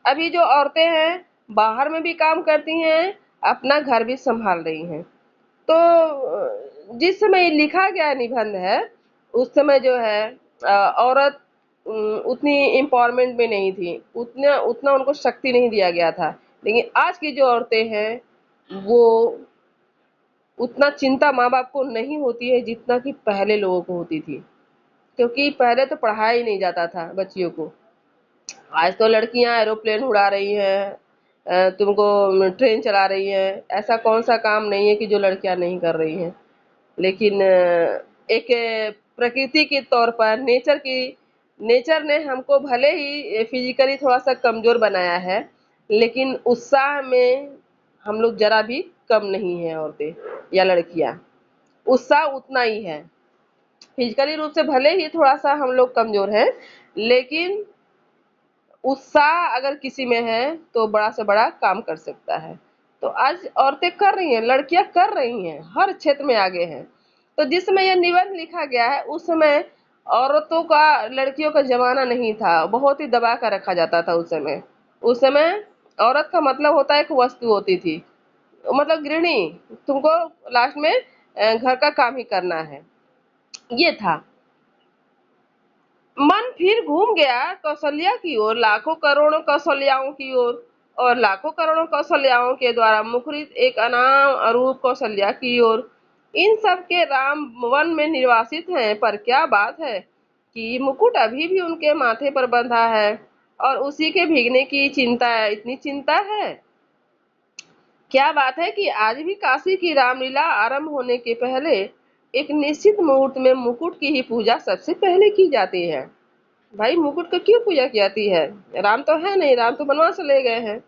अभी जो औरतें हैं बाहर में भी काम करती हैं, अपना घर भी संभाल रही हैं। तो जिस समय लिखा गया निबंध है उस समय जो है औरत उतनी एम्पावरमेंट में नहीं थी, उतना उतना उनको शक्ति नहीं दिया गया था। लेकिन आज की जो औरतें हैं वो उतना चिंता माँ बाप को नहीं होती है जितना कि पहले लोगों को होती थी। क्योंकि पहले तो पढ़ाया ही नहीं जाता था बच्चियों को। आज तो लड़कियां एरोप्लेन उड़ा रही हैं, तुमको ट्रेन चला रही हैं। ऐसा कौन सा काम नहीं है कि जो लड़कियां नहीं कर रही हैं। लेकिन एक प्रकृति के तौर पर नेचर ने हमको भले ही फिजिकली थोड़ा सा कमजोर बनाया है, लेकिन उत्साह में हम लोग जरा भी कम नहीं है। औरतें या लड़कियां, उत्साह उतना ही है। फिजिकली रूप से भले ही थोड़ा सा हम लोग कमजोर हैं, लेकिन उत्साह अगर किसी में है तो बड़ा से बड़ा काम कर सकता है। तो आज औरतें कर रही हैं, लड़कियां कर रही हैं, हर क्षेत्र में आगे हैं। तो जिस समय यह निबंध लिखा गया है उस समय औरतों का, लड़कियों का जमाना नहीं था, बहुत ही दबा कर रखा जाता था उस समय। उस समय औरत का मतलब होता है एक वस्तु होती थी, मतलब गृहिणी, तुमको लास्ट में घर का काम ही करना है, ये था। मन फिर घूम गया कौशल्या की ओर, लाखों करोड़ों कौशल्याओं की ओर, और लाखों करोड़ों कौशल्याओं के द्वारा मुखरित एक अनाम अरूप कौशल्या की ओर। इन सब के राम वन में निर्वासित हैं, पर क्या बात है कि मुकुट अभी भी उनके माथे पर बंधा है, और उसी के भीगने की चिंता है, इतनी चिंता है। क्या बात है कि आज भी काशी की रामलीला आरंभ होने के पहले एक निश्चित मुहूर्त में मुकुट की ही पूजा सबसे पहले की जाती है। भाई मुकुट को क्यों पूजा की जाती है? राम तो है नहीं, राम तो बनवास ले गए हैं।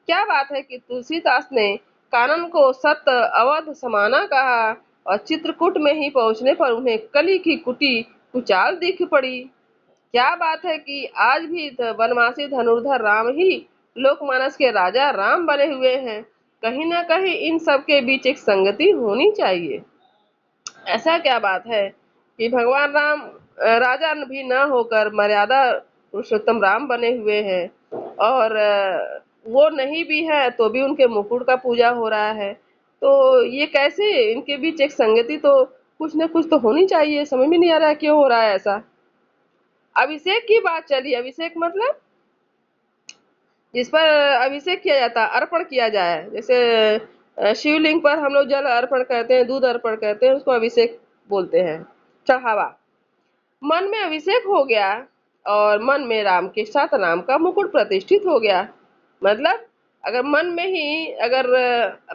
क्या बात है कि तुलसीदास ने कानन को सत अवध समाना कहा, और चित्रकूट में ही पहुंचने पर उन्हें कली की कुटी कुचाल दिख पड़ी। क्या बात है कि आज भी वनवासी धनुर्धर राम ही लोकमानस के राजा राम बने हुए हैं। कहीं ना कहीं इन सब के बीच एक संगति होनी चाहिए। ऐसा क्या बात है कि भगवान राम राजा भी न होकर मर्यादा पुरुषोत्तम राम बने हुए हैं, और वो नहीं भी है तो भी उनके मुकुट का पूजा हो रहा है। तो ये कैसे, इनके बीच एक संगति तो कुछ न कुछ तो होनी चाहिए, समझ में नहीं आ रहा है क्यों हो रहा है ऐसा। अभिषेक की बात चली, अभिषेक मतलब जिस पर अभिषेक किया जाता, अर्पण किया जाए, जैसे शिवलिंग पर हम लोग जल अर्पण करते हैं, दूध अर्पण करते हैं, उसको अभिषेक बोलते हैं, चढ़ावा। मन में अभिषेक हो गया और मन में राम के साथ राम का मुकुट प्रतिष्ठित हो गया। मतलब अगर मन में ही अगर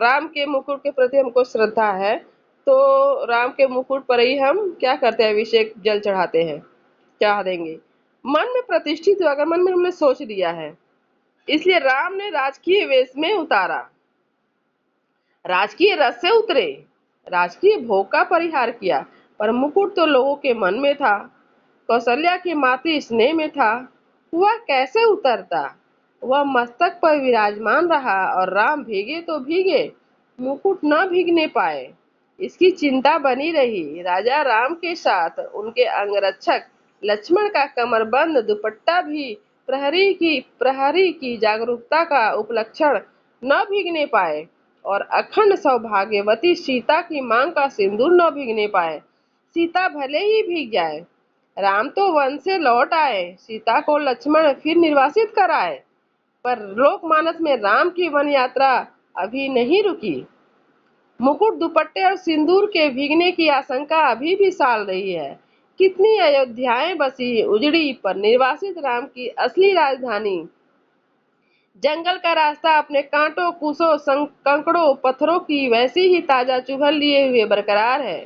राम के मुकुट के प्रति हमको श्रद्धा है तो राम के मुकुट पर ही हम क्या करते हैं, अभिषेक जल चढ़ाते हैं, चढ़ा देंगे। मन में प्रतिष्ठित हो, अगर मन में हमने सोच लिया है, इसलिए राम ने राजकीय वेश में उतारा, राजकीय रथ से उतरे, राजकीय भोग का परिहार किया, पर मुकुट तो लोगों के मन में था, कौशल्या के मातृ स्नेह में था। वह कैसे उतरता? वह मस्तक पर विराजमान रहा, और राम भीगे तो भीगे, मुकुट न भीगने पाए, इसकी चिंता बनी रही। राजा राम के साथ उनके अंगरक्षक लक्ष्मण का कमरबंद दुपट्टा भी प्रहरी की जागरूकता का उपलक्षण न भीगने पाए, और अखंड सौभाग्यवती सीता की मांग का सिंदूर न भीगने पाए। सीता भले ही भीग जाए, राम तो वन से लौट आए, सीता को लक्ष्मण फिर निर्वासित कराए, पर लोकमानस में राम की वन यात्रा अभी नहीं रुकी। मुकुट, दुपट्टे और सिंदूर के भीगने की आशंका अभी भी साल रही है। कितनी अयोध्याएं बसी उजड़ी, पर निर्वासित राम की असली राजधानी, जंगल का रास्ता अपने कांटों, कुशों, कंकड़ों, पत्थरों की वैसी ही ताजा चुभन लिए हुए बरकरार है,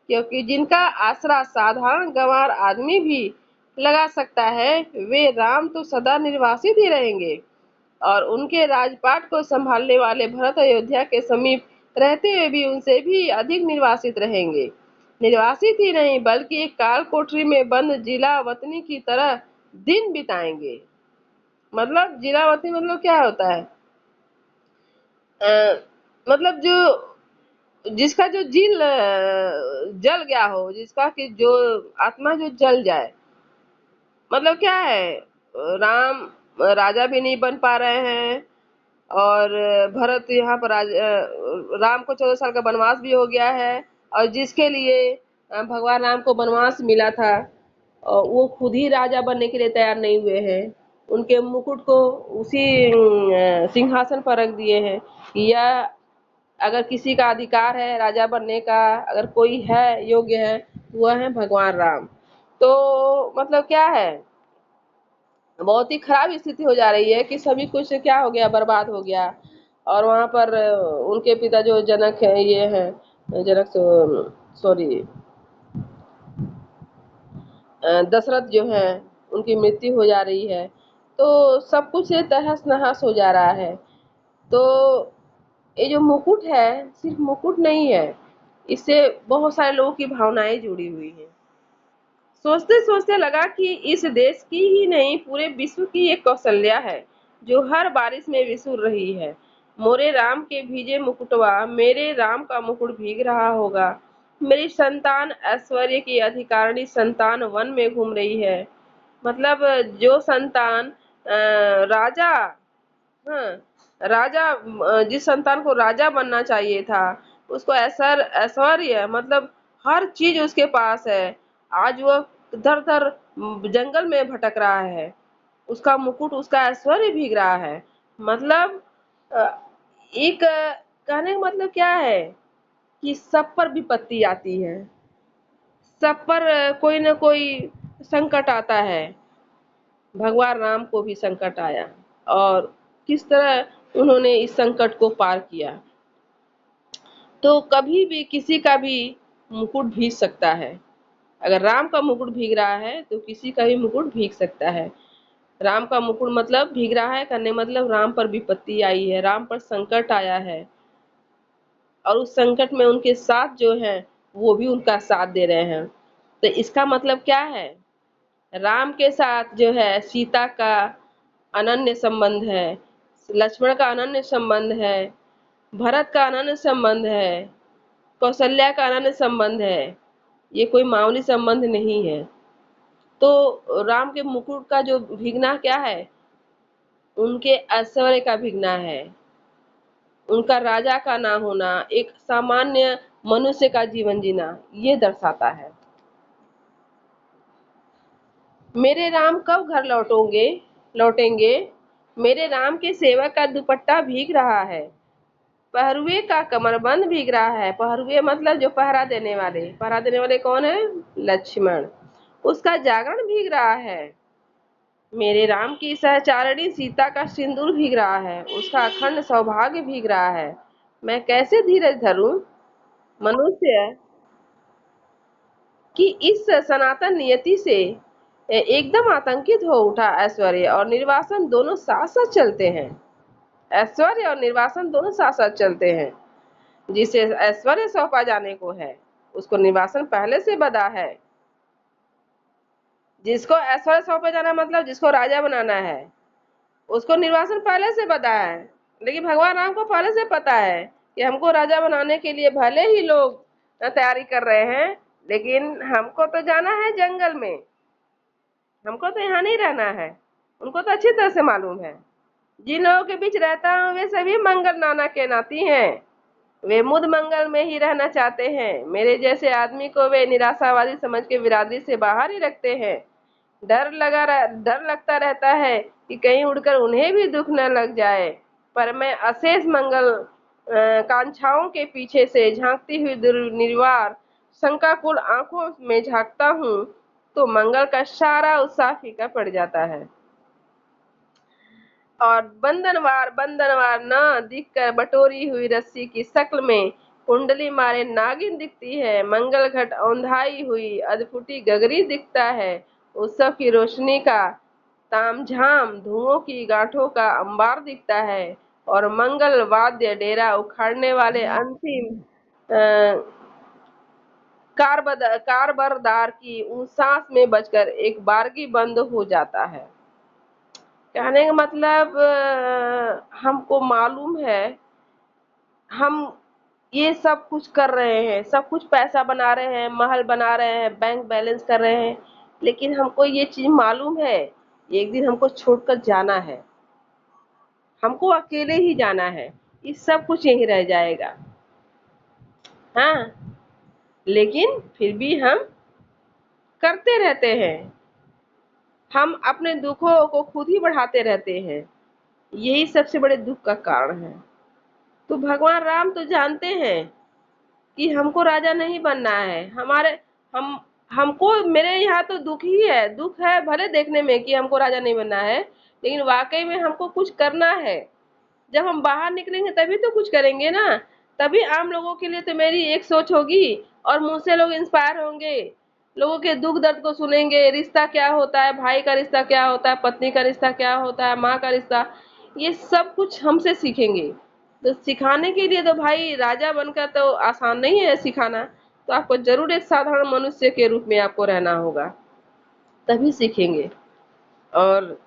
क्योंकि जिनका आसरा साधारण गंवार आदमी भी लगा सकता है, वे राम तो सदा निर्वासित ही रहेंगे, और उनके राजपाट को संभालने वाले भरत अयोध्या के समीप रहते हुए भी उनसे भी अधिक निर्वासित रहेंगे। निर्वासित ही नहीं बल्कि एक काल कोठरी में बंद जिला वतनी की तरह दिन बिताएंगे। मतलब जिलावती मतलब क्या होता है? मतलब जो जिसका जो जल गया हो, जिसका कि जो आत्मा जो जल जाए, मतलब क्या है, राम राजा भी नहीं बन पा रहे हैं, और भरत यहाँ पर राम को 14 साल का वनवास भी हो गया है, और जिसके लिए भगवान राम को वनवास मिला था, और वो खुद ही राजा बनने के लिए तैयार नहीं हुए हैं, उनके मुकुट को उसी सिंहासन पर रख दिए हैं। या अगर किसी का अधिकार है राजा बनने का, अगर कोई है योग्य है, वह है भगवान राम। तो मतलब क्या है, बहुत ही खराब स्थिति हो जा रही है कि सभी कुछ क्या हो गया, बर्बाद हो गया। और वहां पर उनके पिता जो जनक है, ये है जनक, सॉरी, दशरथ जो है, उनकी मृत्यु हो जा रही है, तो सब कुछ तहस नहस हो जा रहा है। तो ये जो मुकुट है, सिर्फ मुकुट नहीं है, इससे बहुत सारे लोगों की भावनाएं जुड़ी हुई हैं, सोचते सोचते लगा कि इस देश की ही नहीं पूरे विश्व की एक कौशल्या है जो हर बारिश में विसुर रही है। मोरे राम के भीजे मुकुटवा मेरे राम का मुकुट भीग रहा होगा। मेरी संतान ऐश्वर्य की अधिकारिणी संतान वन में घूम रही है। मतलब जो संतान राजा, हाँ, राजा, जिस संतान को राजा बनना चाहिए था उसको ऐश्वर्य मतलब हर चीज उसके पास है। आज वह दर दर जंगल में भटक रहा है। उसका मुकुट उसका ऐश्वर्य भीग रहा है। मतलब अ, एक कहने का मतलब क्या है कि सब पर विपत्ति आती है, सब पर कोई न कोई संकट आता है। भगवान राम को भी संकट आया और किस तरह उन्होंने इस संकट को पार किया। तो कभी भी किसी का भी मुकुट भीग सकता है। अगर राम का मुकुट भीग रहा है तो किसी का भी मुकुट भीग सकता है। राम का मुकुट मतलब भीग रहा है करने मतलब राम पर विपत्ति आई है, राम पर संकट आया है और उस संकट में उनके साथ जो है वो भी उनका साथ दे रहे हैं। तो इसका मतलब क्या है, राम के साथ जो है सीता का अनन्य संबंध है, लक्ष्मण का अनन्य संबंध है, भरत का अनन्य संबंध है, कौशल्या का अनन्य संबंध है। ये कोई मामूली संबंध नहीं है। तो राम के मुकुट का जो भीगना क्या है, उनके ऐश्वर्य का भीगना है, उनका राजा का ना होना, एक सामान्य मनुष्य का जीवन जीना, ये दर्शाता है। मेरे राम कब घर लौटेंगे। मेरे राम के सेवक का दुपट्टा भीग रहा है, पहरुए का कमरबंद भीग रहा है। पहरुए मतलब जो पहरा देने वाले कौन है, लक्ष्मण। उसका जागरण भीग रहा है। मेरे राम की सहचारिणी सीता का सिंदूर भीग रहा है, उसका अखंड सौभाग्य भीग रहा है। मैं कैसे धीरज धरूं, मनुष्य कि इस सनातन नियति से एकदम आतंकित हो उठा। ऐश्वर्य और निर्वासन दोनों साथ साथ चलते हैं। ऐश्वर्य और निर्वासन दोनों साथ साथ चलते हैं। जिसे ऐश्वर्य सौंपा जाने को है उसको निर्वासन पहले से बंधा है। जिसको ऐश्वर्य सौंपा जाना मतलब जिसको राजा बनाना है उसको निर्वासन पहले से बंधा है। लेकिन भगवान राम को पहले से पता है कि हमको राजा बनाने के लिए भले ही लोग तैयारी कर रहे हैं, लेकिन हमको तो जाना है जंगल में, हमको तो यहाँ नहीं रहना है। उनको तो अच्छी तरह से मालूम है। जिन लोगों के बीच रहता हूँ वे सभी मंगल नाना के नाती हैं। वे मुद मंगल में ही रहना चाहते हैं। मेरे जैसे आदमी को वे निराशावादी समझ के बिरादरी से बाहर ही रखते हैं। डर लगता रहता है कि कहीं उड़कर उन्हें भी दुख न लग जाए। पर मैं अशेष मंगल कांक्षाओं के पीछे से झांकती हुई निर्वार शंकाकुल आंखों में झांकता हूँ तो मंगल का सारा उत्साह फीका पड़ जाता है और बंधनवार न दिखकर बटोरी हुई रस्सी की शक्ल में कुंडली मारे नागिन दिखती है। मंगल घट औंधाई हुई अधफुटी गगरी दिखता है। उत्सव की रोशनी का तामझाम धुओं की गांठों का अंबार दिखता है और मंगल वाद्य डेरा उखाड़ने वाले अंतिम कारबरदार की उस सांस में बजकर एक बारगी बंद हो जाता है। कहने का मतलब हमको मालूम है हम ये सब कुछ कर रहे हैं, सब कुछ पैसा बना रहे हैं, महल बना रहे हैं, बैंक बैलेंस कर रहे हैं, लेकिन हमको ये चीज मालूम है एक दिन हमको छोड़कर जाना है, हमको अकेले ही जाना है, ये सब कुछ यहीं रह जाएगा। हाँ, लेकिन फिर भी हम करते रहते हैं, हम अपने दुखों को खुद ही बढ़ाते रहते हैं। यही सबसे बड़े दुख का कारण है। तो भगवान राम तो जानते हैं कि हमको राजा नहीं बनना है। हमारे हम हमको मेरे यहाँ तो दुख ही है, दुख है भले देखने में कि हमको राजा नहीं बनना है, लेकिन वाकई में हमको कुछ करना है। जब हम बाहर निकलेंगे तभी तो कुछ करेंगे ना। तभी आम लोगों के लिए तो मेरी एक सोच होगी और मुझसे लोग इंस्पायर होंगे, लोगों के दुख दर्द को सुनेंगे, रिश्ता क्या होता है, भाई का रिश्ता क्या होता है, पत्नी का रिश्ता क्या होता है, माँ का रिश्ता, ये सब कुछ हमसे सीखेंगे। तो सिखाने के लिए तो भाई राजा बनकर तो आसान नहीं है सिखाना, तो आपको जरूर एक साधारण मनुष्य के रूप में आपको रहना होगा। तभी सीखेंगे। और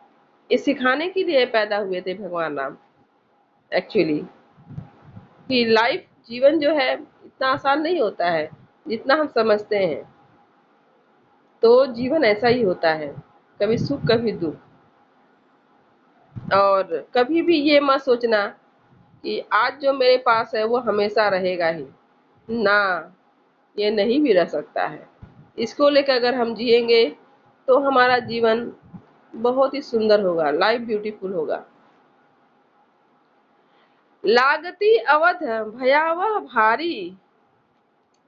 ये सिखाने के लिए पैदा हुए थे भगवान राम एक्चुअली, कि लाइफ जीवन जो है इतना आसान नहीं होता है जितना हम समझते हैं। तो जीवन ऐसा ही होता है, कभी सुख कभी दुख। और कभी भी ये मत सोचना कि आज जो मेरे पास है वो हमेशा रहेगा ही ना, ये नहीं भी रह सकता है। इसको लेकर अगर हम जिएंगे तो हमारा जीवन बहुत ही सुंदर होगा, लाइफ ब्यूटीफुल होगा। लागती अवध भयावह भारी,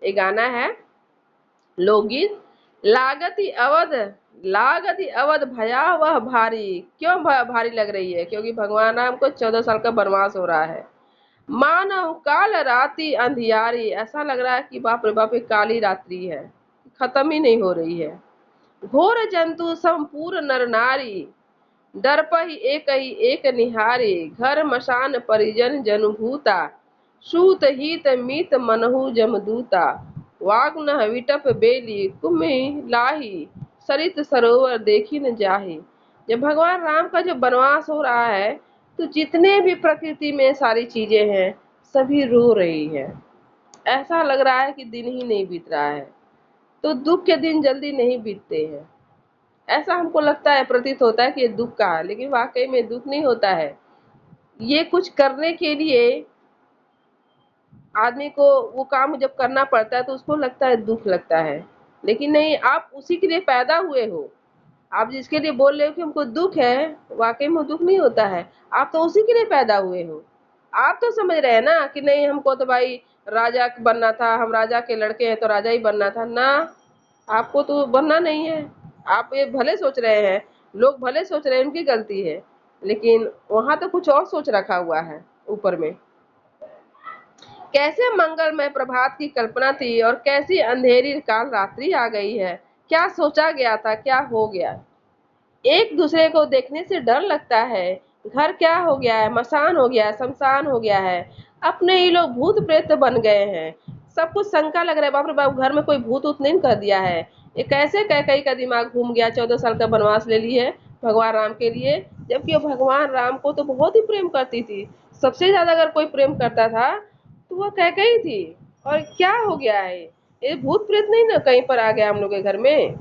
ये गाना है लोकगीत। लागती अवध, लागती अवध भयावह भारी, क्यों भारी लग रही है? क्योंकि भगवान राम को 14 साल का वनवास हो रहा है। मानव काल रात्रि अंधियारी, ऐसा लग रहा है कि बाप रे बाप, ये काली रात्रि है, खत्म ही नहीं हो रही है। घोर जंतु संपूर्ण नर नारी, दर्पहि एकहि एक निहारी, घर मशान परिजन जनभूता, सूत हित मीत मनहु जमदूता, वाग्न विटप बेली कुमि लाही, सरित सरोवर देखी न जाही। जब भगवान राम का जो वनवास हो रहा है तो जितने भी प्रकृति में सारी चीजें हैं सभी रो रही है। ऐसा लग रहा है कि दिन ही नहीं बीत रहा है। तो दुख के दिन जल्दी नहीं बीतते हैं, ऐसा हमको लगता है, प्रतीत होता है कि ये दुख का है, लेकिन वाकई में दुख नहीं होता है। ये कुछ करने के लिए आदमी को वो काम जब करना पड़ता है तो उसको लगता है दुख लगता है, लेकिन नहीं, आप उसी के लिए पैदा हुए हो। आप जिसके लिए बोल रहे हो कि हमको दुख है, वाकई में दुख नहीं होता है, आप तो उसी के लिए पैदा हुए हो। आप तो समझ रहे हैं ना कि नहीं हमको तो भाई राजा बनना था, हम राजा के लड़के हैं तो राजा ही बनना था ना, आपको तो बनना नहीं है। आप ये भले सोच रहे हैं, लोग भले सोच रहे हैं, उनकी गलती है, लेकिन वहां तो कुछ और सोच रखा हुआ है ऊपर में। कैसे मंगलमय प्रभात की कल्पना थी और कैसी अंधेरी काल रात्रि आ गई है। क्या सोचा गया था, क्या हो गया। एक दूसरे को देखने से डर लगता है। घर क्या हो गया है, मसान हो गया है, शमशान हो गया है। अपने ही लोग भूत प्रेत बन गए हैं। सब कुछ शंका लग रहा है, बाप रे बाप, घर में कोई भूत उत नहीं कर दिया है। ये कैसे कैकई का दिमाग घूम गया, 14 साल का वनवास ले ली है भगवान राम के लिए, जबकि वो भगवान राम को तो बहुत ही प्रेम करती थी। सबसे ज्यादा अगर कोई प्रेम करता था तो वो कैकई थी। और क्या हो गया है, ये भूत प्रेत नहीं ना कहीं पर आ गया हम लोग के घर में।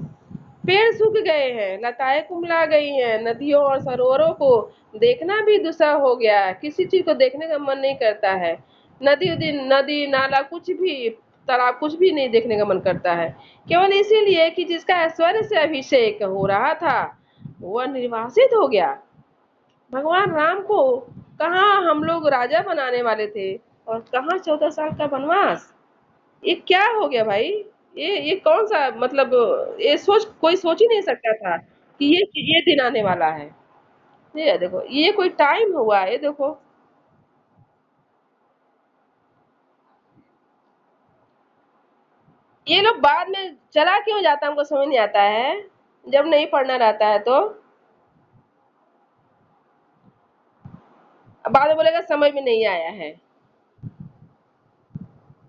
पेड़ सूख गए हैं, लताएं कुम्हला गई हैं, नदियों और सरोवरों को देखना भी दुस्सह हो गया है, किसी चीज को देखने का मन नहीं करता है। नदी नाला कुछ भी, तालाब कुछ भी नहीं देखने का मन करता है। केवल इसीलिए कि जिसका ऐश्वर्य से अभिषेक हो रहा था वह निर्वासित हो गया। भगवान राम को कहाँ हम लोग राजा बनाने वाले थे और कहाँ 14 साल का वनवास। ये क्या हो गया भाई, ये कौन सा मतलब, ये सोच कोई सोच ही नहीं सकता था कि ये दिन आने वाला है। ये देखो, ये कोई टाइम हुआ, ये देखो। ये लोग बाद में चला क्यों जाता है हमको समझ नहीं आता है, जब नहीं पढ़ना रहता है तो बाद में बोलेगा समझ में नहीं आया है।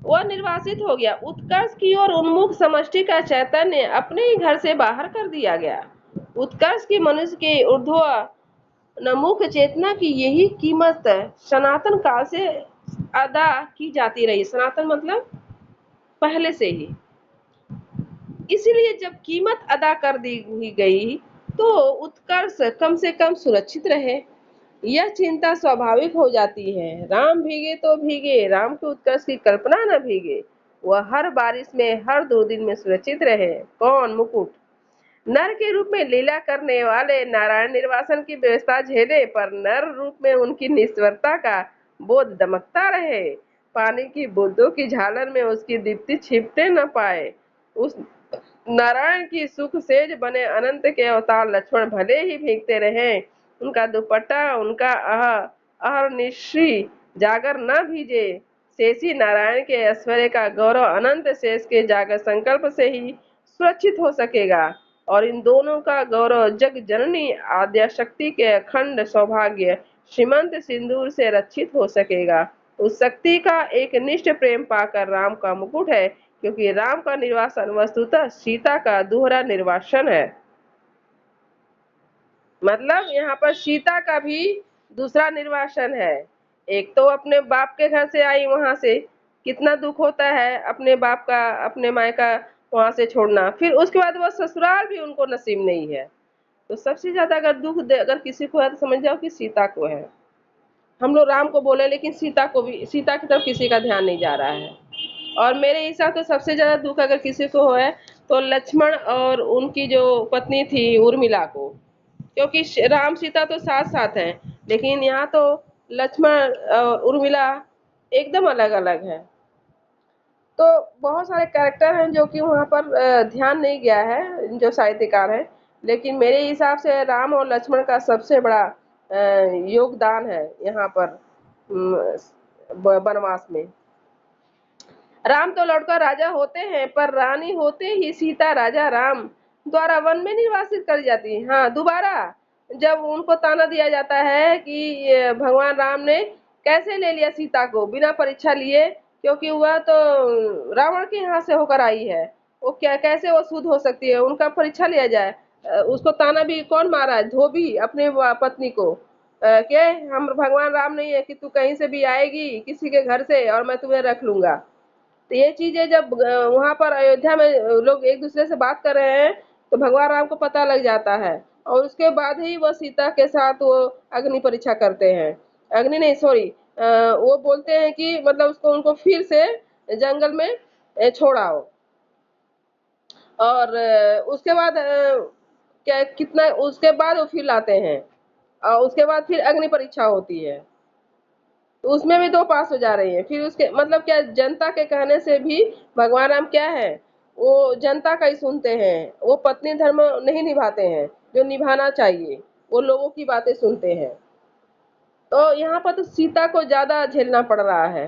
वह निर्वासित हो गया, उत्कर्ष की ओर उन्मुख समष्टि का चैतन्य अपने ही घर से बाहर कर दिया गया। उत्कर्ष की मनुष्य के ऊर्ध्व नमुख चेतना की यही कीमत सनातन काल से अदा की जाती रही। सनातन मतलब पहले से ही। इसीलिए जब कीमत अदा कर दी गई तो उत्कर्ष कम से कम सुरक्षित रहे, यह चिंता स्वाभाविक हो जाती है। राम भीगे तो भीगे, राम के उत्कर्ष की कल्पना न भीगे। वह हर बारिश में, हर दुर्दिन में सुरक्षित रहे। कौन? मुकुट। नर के रूप में लीला करने वाले नारायण निर्वासन की व्यवस्था झेले, पर नर रूप में उनकी निस्वरता का बोध दमकता रहे। पानी की बूंदों की झालर में उसकी दीप्ति छिपते न पाए। उस नारायण की सुख सेज बने अनंत के अवतार लक्ष्मण भले ही भीगते रहे, उनका दुपट्टा, उनका अहर्निशी जागर न भीजे। शेषी नारायण के ऐश्वर्य का गौरव अनंत शेष के जागर संकल्प से ही सुरक्षित हो सकेगा, और इन दोनों का गौरव जग जननी आद्या शक्ति के अखंड सौभाग्य श्रीमंत सिंदूर से रक्षित हो सकेगा। उस शक्ति का एक निष्ठ प्रेम पाकर राम का मुकुट है, क्योंकि राम का निर्वासन वस्तुतः सीता का दोहरा निर्वासन है। मतलब यहाँ पर सीता का भी दूसरा निर्वासन है। एक तो अपने बाप के घर से आई, वहां से कितना दुख होता है अपने बाप का, अपने माँ का वहां से छोड़ना, फिर उसके बाद वो ससुराल भी उनको नसीब नहीं है। तो सबसे ज्यादा अगर अगर किसी को है तो समझ जाओ कि सीता को है। हम लोग राम को बोले लेकिन सीता को भी, सीता की तरफ किसी का ध्यान नहीं जा रहा है। और मेरे हिसाब से सबसे ज्यादा दुख अगर किसी को है तो लक्ष्मण और उनकी जो पत्नी थी उर्मिला को, क्योंकि राम सीता तो साथ साथ हैं, लेकिन यहाँ तो लक्ष्मण और उर्मिला एकदम अलग अलग है। तो बहुत सारे कैरेक्टर हैं जो कि वहाँ पर ध्यान नहीं गया है जो साहित्यकार है, लेकिन मेरे हिसाब से राम और लक्ष्मण का सबसे बड़ा योगदान है यहाँ पर वनवास में। राम तो लौटकर राजा होते हैं, पर रानी होते ही सीता राजा राम द्वारा वन में निर्वासित कर जाती है। हाँ, दोबारा जब उनको ताना दिया जाता है कि भगवान राम ने कैसे ले लिया सीता को बिना परीक्षा लिए, क्योंकि वह तो रावण के यहाँ से होकर आई है, वो क्या कैसे वो शुद्ध हो सकती है, उनका परीक्षा लिया जाए। उसको ताना भी कौन मारा है? धोबी अपने पत्नी को, के हम भगवान राम नहीं है कि तू कहीं से भी आएगी किसी के घर से और मैं तुम्हें रख लूंगा। तो ये चीजें जब वहां पर अयोध्या में लोग एक दूसरे से बात कर रहे हैं तो भगवान राम को पता लग जाता है, और उसके बाद ही वो सीता के साथ वो अग्नि परीक्षा करते हैं। अग्नि नहीं, सॉरी, वो बोलते हैं कि मतलब उसको उनको फिर से जंगल में छोड़ाओ। और उसके बाद क्या कितना उसके बाद वो फिर लाते हैं, और उसके बाद फिर अग्नि परीक्षा होती है, तो उसमें भी 2 पास हो जा रही है। फिर उसके मतलब क्या, जनता के कहने से भी भगवान राम क्या है, वो जनता का ही सुनते हैं, वो पत्नी धर्म नहीं निभाते हैं जो निभाना चाहिए, वो लोगों की बातें सुनते हैं। तो यहाँ पर तो सीता को ज्यादा झेलना पड़ रहा है।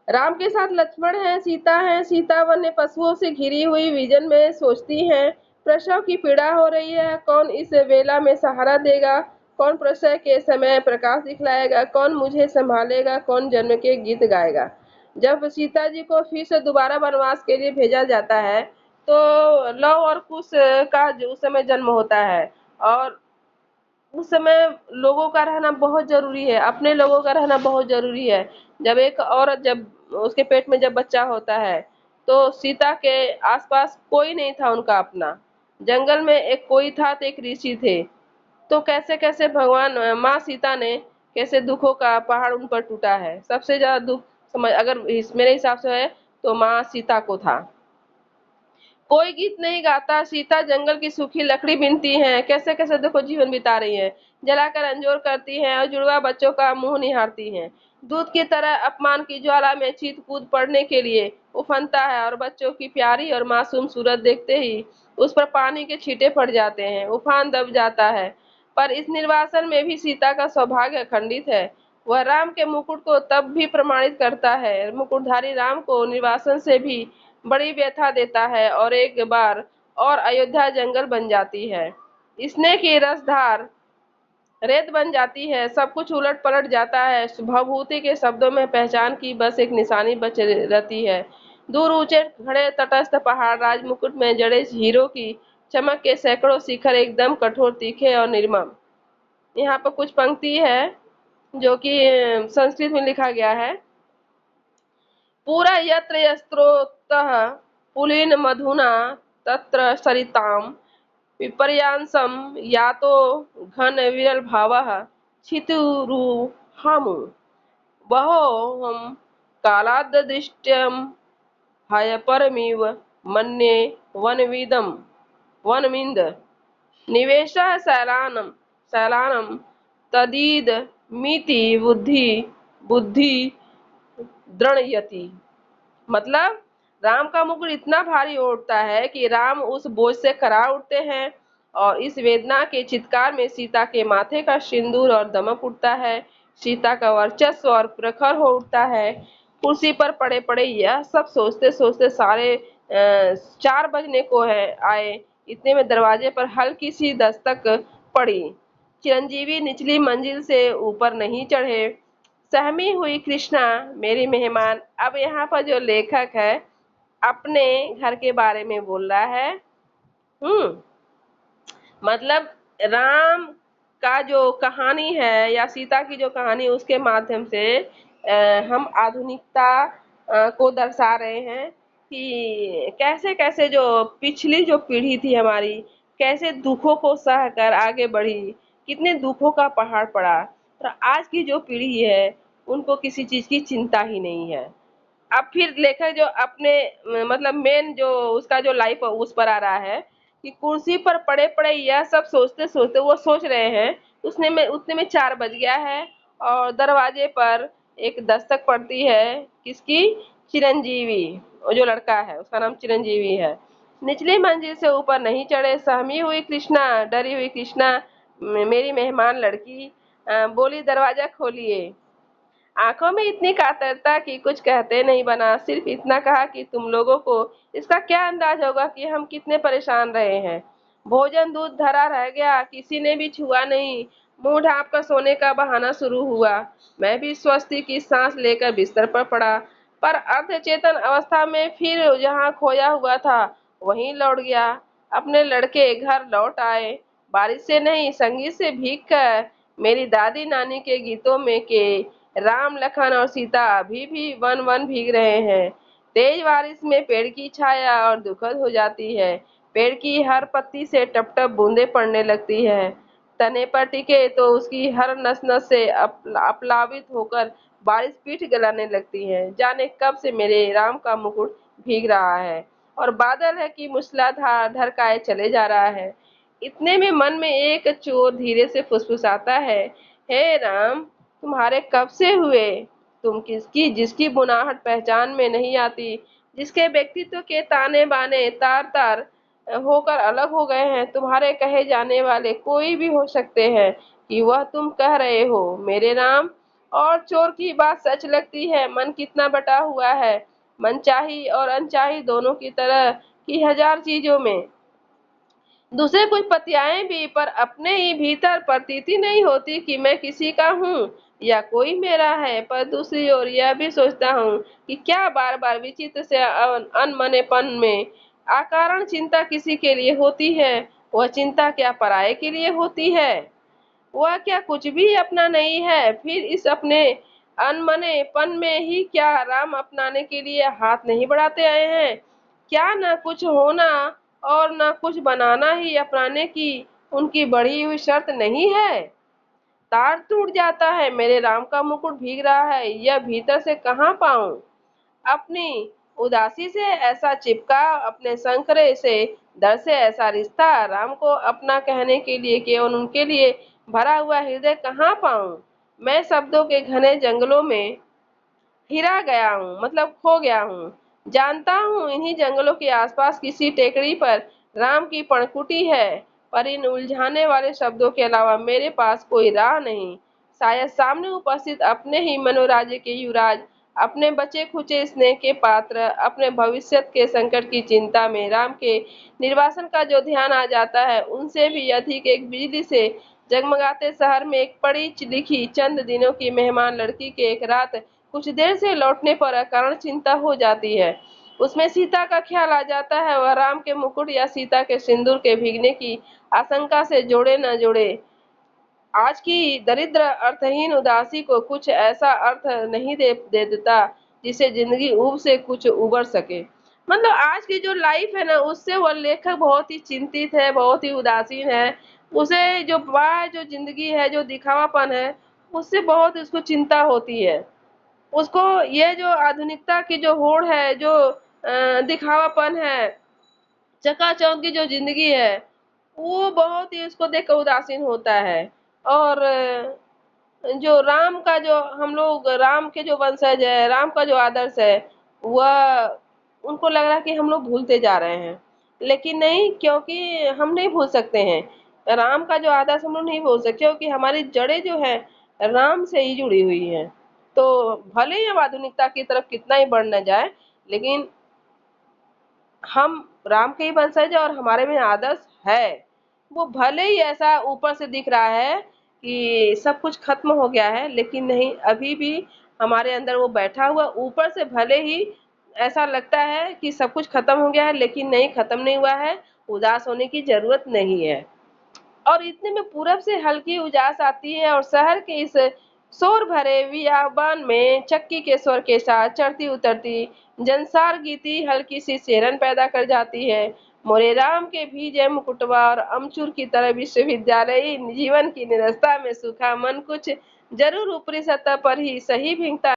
राम के साथ लक्ष्मण है, सीता है। सीता वन्य पशुओं से घिरी हुई विजन में सोचती हैं, प्रसव की पीड़ा हो रही है, कौन इस वेला में सहारा देगा, कौन प्रसव के समय प्रकाश दिखलाएगा, कौन मुझे संभालेगा, कौन जन्म के गीत गाएगा। जब सीता जी को फिर से दोबारा वनवास के लिए भेजा जाता है तो लव और कुश का उस समय जन्म होता है, और उस समय लोगों का रहना बहुत जरूरी है, अपने लोगों का रहना बहुत जरूरी है। जब एक औरत, जब उसके पेट में जब बच्चा होता है तो सीता के आसपास कोई नहीं था उनका अपना, जंगल में एक कोई था तो एक ऋषि थे। तो कैसे कैसे भगवान माँ सीता ने कैसे दुखों का पहाड़ उन पर टूटा है। सबसे ज्यादा दुख समझ अगर मेरे हिसाब से है तो माँ सीता को था। कोई गीत नहीं गाता, सीता जंगल की सूखी लकड़ी बीनती हैं, कैसे कैसे देखो जीवन बिता रही हैं, जलाकर अंजोर करती हैं और जुड़वा बच्चों का मुंह निहारती हैं। दूध की तरह अपमान की ज्वाला में चीत कूद पड़ने के लिए उफनता है, और बच्चों की प्यारी और मासूम सूरत देखते ही उस पर पानी के छींटे पड़ जाते हैं, उफान दब जाता है। पर इस निर्वासन में भी सीता का सौभाग्य अखंडित है। वह राम के मुकुट को तब भी प्रमाणित करता है, मुकुटधारी राम को निर्वासन से भी बड़ी व्यथा देता है, और एक बार और अयोध्या जंगल बन जाती है। स्नेह की रसधार रेत बन जाती है, सब कुछ उलट पलट जाता है। भभूति के शब्दों में पहचान की बस एक निशानी बच रहती है। दूर ऊंचे खड़े तटस्थ पहाड़, राजमुकुट में जड़े हीरो की चमक के सैकड़ों शिखर एकदम कठोर, तीखे और निर्मम। यहाँ पर कुछ पंक्ति है जो कि संस्कृत में लिखा गया है। पूरा यत्र यस्त्रोतः पुलिन मधुना तत्र सरिताम विपर्यांसम यातो घन विरल भावः छितुरुहामु वहो हम कालादृष्ट्यम हयपरमिव मन्ये वनविदम वनमिंद निवेशः शैलानम शैलानम तदीद मिति बुद्धि बुद्धि दृढ़यति। मतलब राम का मुकुट इतना भारी उठता है कि राम उस बोझ से खरा उठते हैं, और इस वेदना के चित्कार में सीता के माथे का सिंदूर और दमक उठता है। सीता का वर्चस्व और प्रखर हो उठता है। कुर्सी पर पड़े पड़े यह सब सोचते सोचते सारे 4 बजने को है आए, इतने में दरवाजे पर हल्की सी दस्तक पड़ी। चिरंजीवी निचली मंजिल से ऊपर नहीं चढ़े। सहमी हुई कृष्णा मेरी मेहमान। अब यहाँ पर जो लेखक है अपने घर के बारे में बोल रहा है। मतलब राम का जो कहानी है या सीता की जो कहानी उसके माध्यम से हम आधुनिकता को दर्शा रहे हैं कि कैसे कैसे जो पिछली जो पीढ़ी थी हमारी कैसे दुखों को सह कर आगे बढ़ी, कितने दुखों का पहाड़ पड़ा। और आज की जो पीढ़ी है उनको किसी चीज की चिंता ही नहीं है। अब फिर लेखक जो अपने मतलब मेन जो उसका जो लाइफ उस पर आ रहा है कि कुर्सी पर पड़े पड़े यह सब सोचते सोचते वो सोच रहे हैं उसने में उतने में 4 बज गया है और दरवाजे पर एक दस्तक पड़ती है। किसकी? चिरंजीवी। वो जो लड़का है उसका नाम चिरंजीवी है। निचली मंजिल से ऊपर नहीं चढ़े, सहमी हुई कृष्णा, डरी हुई कृष्णा, मेरी मेहमान लड़की बोली दरवाजा खोलिए। आंखों में इतनी कातरता कि कुछ कहते नहीं बना, सिर्फ इतना कहा कि तुम लोगों को इसका क्या अंदाज होगा कि हम कितने परेशान रहे हैं। भोजन दूध धरा रह गया, किसी ने भी छुआ नहीं। मुंह ढांप कर सोने का बहाना शुरू हुआ। मैं भी स्वस्ति की सांस लेकर बिस्तर पर पड़ा, पर अर्धचेतन अवस्था में फिर जहाँ खोया हुआ था वहीं लौट गया। अपने लड़के घर लौट आए, बारिश से नहीं संगीत से भीग कर। मेरी दादी नानी के गीतों में के राम लखन और सीता अभी भी वन वन भीग रहे हैं। तेज बारिश में पेड़ की छाया और दुखद हो जाती है। पेड़ की हर पत्ती से टप टप बूंदें पड़ने लगती है। तने पर टिके तो उसकी हर नस नस से अपलावित होकर बारिश पीठ गलाने लगती है। जाने कब से मेरे राम का मुकुट भीग रहा है और बादल है कि मूसलाधार ढरकाए चले जा रहा है। इतने में मन में एक चोर धीरे से फुसफुसाता है, हे राम, तुम्हारे कब से हुए? तुम किसकी जिसकी बुनाहट पहचान में नहीं आती, जिसके व्यक्तित्व के ताने बाने तार तार होकर अलग हो गए हैं। तुम्हारे कहे जाने वाले कोई भी हो सकते हैं कि वह तुम कह रहे हो मेरे राम। और चोर की बात सच लगती है, मन कितना बटा हुआ है, मनचाही और अनचाही दोनों की तरह की हजार चीजों में। दूसरे कुछ पतियाएं भी, पर अपने ही भीतर प्रतीति नहीं होती कि मैं किसी का हूँ या कोई मेरा है। पर दूसरी ओर यह भी सोचता हूँ कि क्या बार बार विचित्र से अनमनेपन में अकारण चिंता किसी के लिए होती है? वह चिंता क्या पराये के लिए होती है? वह क्या कुछ भी अपना नहीं है? फिर इस अपने अनमनेपन में ही क्या राम अपनाने के लिए हाथ नहीं बढ़ाते आए हैं? क्या न कुछ होना और न कुछ बनाना ही अपनाने की उनकी बढ़ी हुई शर्त नहीं है? तार टूट जाता है, मेरे राम का मुकुट भीग रहा है, यह भीतर से कहाँ पाऊं? अपनी उदासी से ऐसा चिपका, अपने संकरे से डर से ऐसा रिश्ता, राम को अपना कहने के लिए केवल उनके लिए भरा हुआ हृदय कहाँ पाऊं? मैं शब्दों के घने जंगलों में हिरा गया हूँ, मतलब खो गया हूँ। जानता हूँ इन्हीं जंगलों के आसपास किसी टेकड़ी पर राम की पणकुटी है, पर इन उलझाने वाले शब्दों के अलावा मेरे पास कोई राह नहीं। शायद सामने उपस्थित अपने ही मनोराज्य के युवराज, अपने बचे खुचे स्नेह के पात्र, अपने भविष्य के संकट की चिंता में राम के निर्वासन का जो ध्यान आ जाता है, उनसे भी अधिक एक बिजली से जगमगाते शहर में एक पड़ी लिखी चंद दिनों की मेहमान लड़की के एक रात कुछ देर से लौटने पर अकारण चिंता हो जाती है। उसमें सीता का ख्याल आ जाता है। वह राम के मुकुट या सीता के सिंदूर के भीगने की आशंका से जोड़े न जोड़े। आज की दरिद्र अर्थहीन उदासी को कुछ ऐसा अर्थ नहीं दे देता जिसे जिंदगी ऊब से कुछ उबर सके। मतलब आज की जो लाइफ है ना उससे वह लेखक बहुत ही चिंतित है, बहुत ही उदासीन है। उसे जो बाहर जो जिंदगी है, जो दिखावापन है, उससे बहुत उसको चिंता होती है। उसको ये जो आधुनिकता की जो होड़ है, जो दिखावापन है, चकाचौंध की जो जिंदगी है, वो बहुत ही उसको देख कर उदासीन होता है। और जो राम का जो हम लोग राम के जो वंशज है, राम का जो आदर्श है, वह उनको लग रहा है कि हम लोग भूलते जा रहे हैं। लेकिन नहीं, क्योंकि हम नहीं भूल सकते हैं राम का जो आदर्श, हम लोग नहीं भूल सकते क्योंकि हमारी जड़ें जो है राम से ही जुड़ी हुई हैं। तो भले ही हम आधुनिकता की तरफ कितना ही बढ़ न जाए, लेकिन हम राम के ही वंशज है और हमारे में आदर्श है। वो भले ही ऐसा ऊपर से दिख रहा है कि सब कुछ खत्म हो गया है, लेकिन नहीं, अभी भी हमारे अंदर वो बैठा हुआ। ऊपर से भले ही ऐसा लगता है कि सब कुछ खत्म हो गया है, लेकिन नहीं, खत्म नहीं हुआ है। उदास होने की जरूरत नहीं है। और इतने में पूरब से हल्की उजास आती है और शहर के इस शोर भरे बियाबान में चक्की के स्वर के साथ चढ़ती उतरती जनसार गीती हल्की सी सेरन पैदा कर जाती है। मोरेराम के भी जय मुकुटवा और अमचूर की तरह विश्वविद्यालयी जीवन की निरस्ता में सूखा मन कुछ जरूर ऊपरी सतह पर ही सही भीगता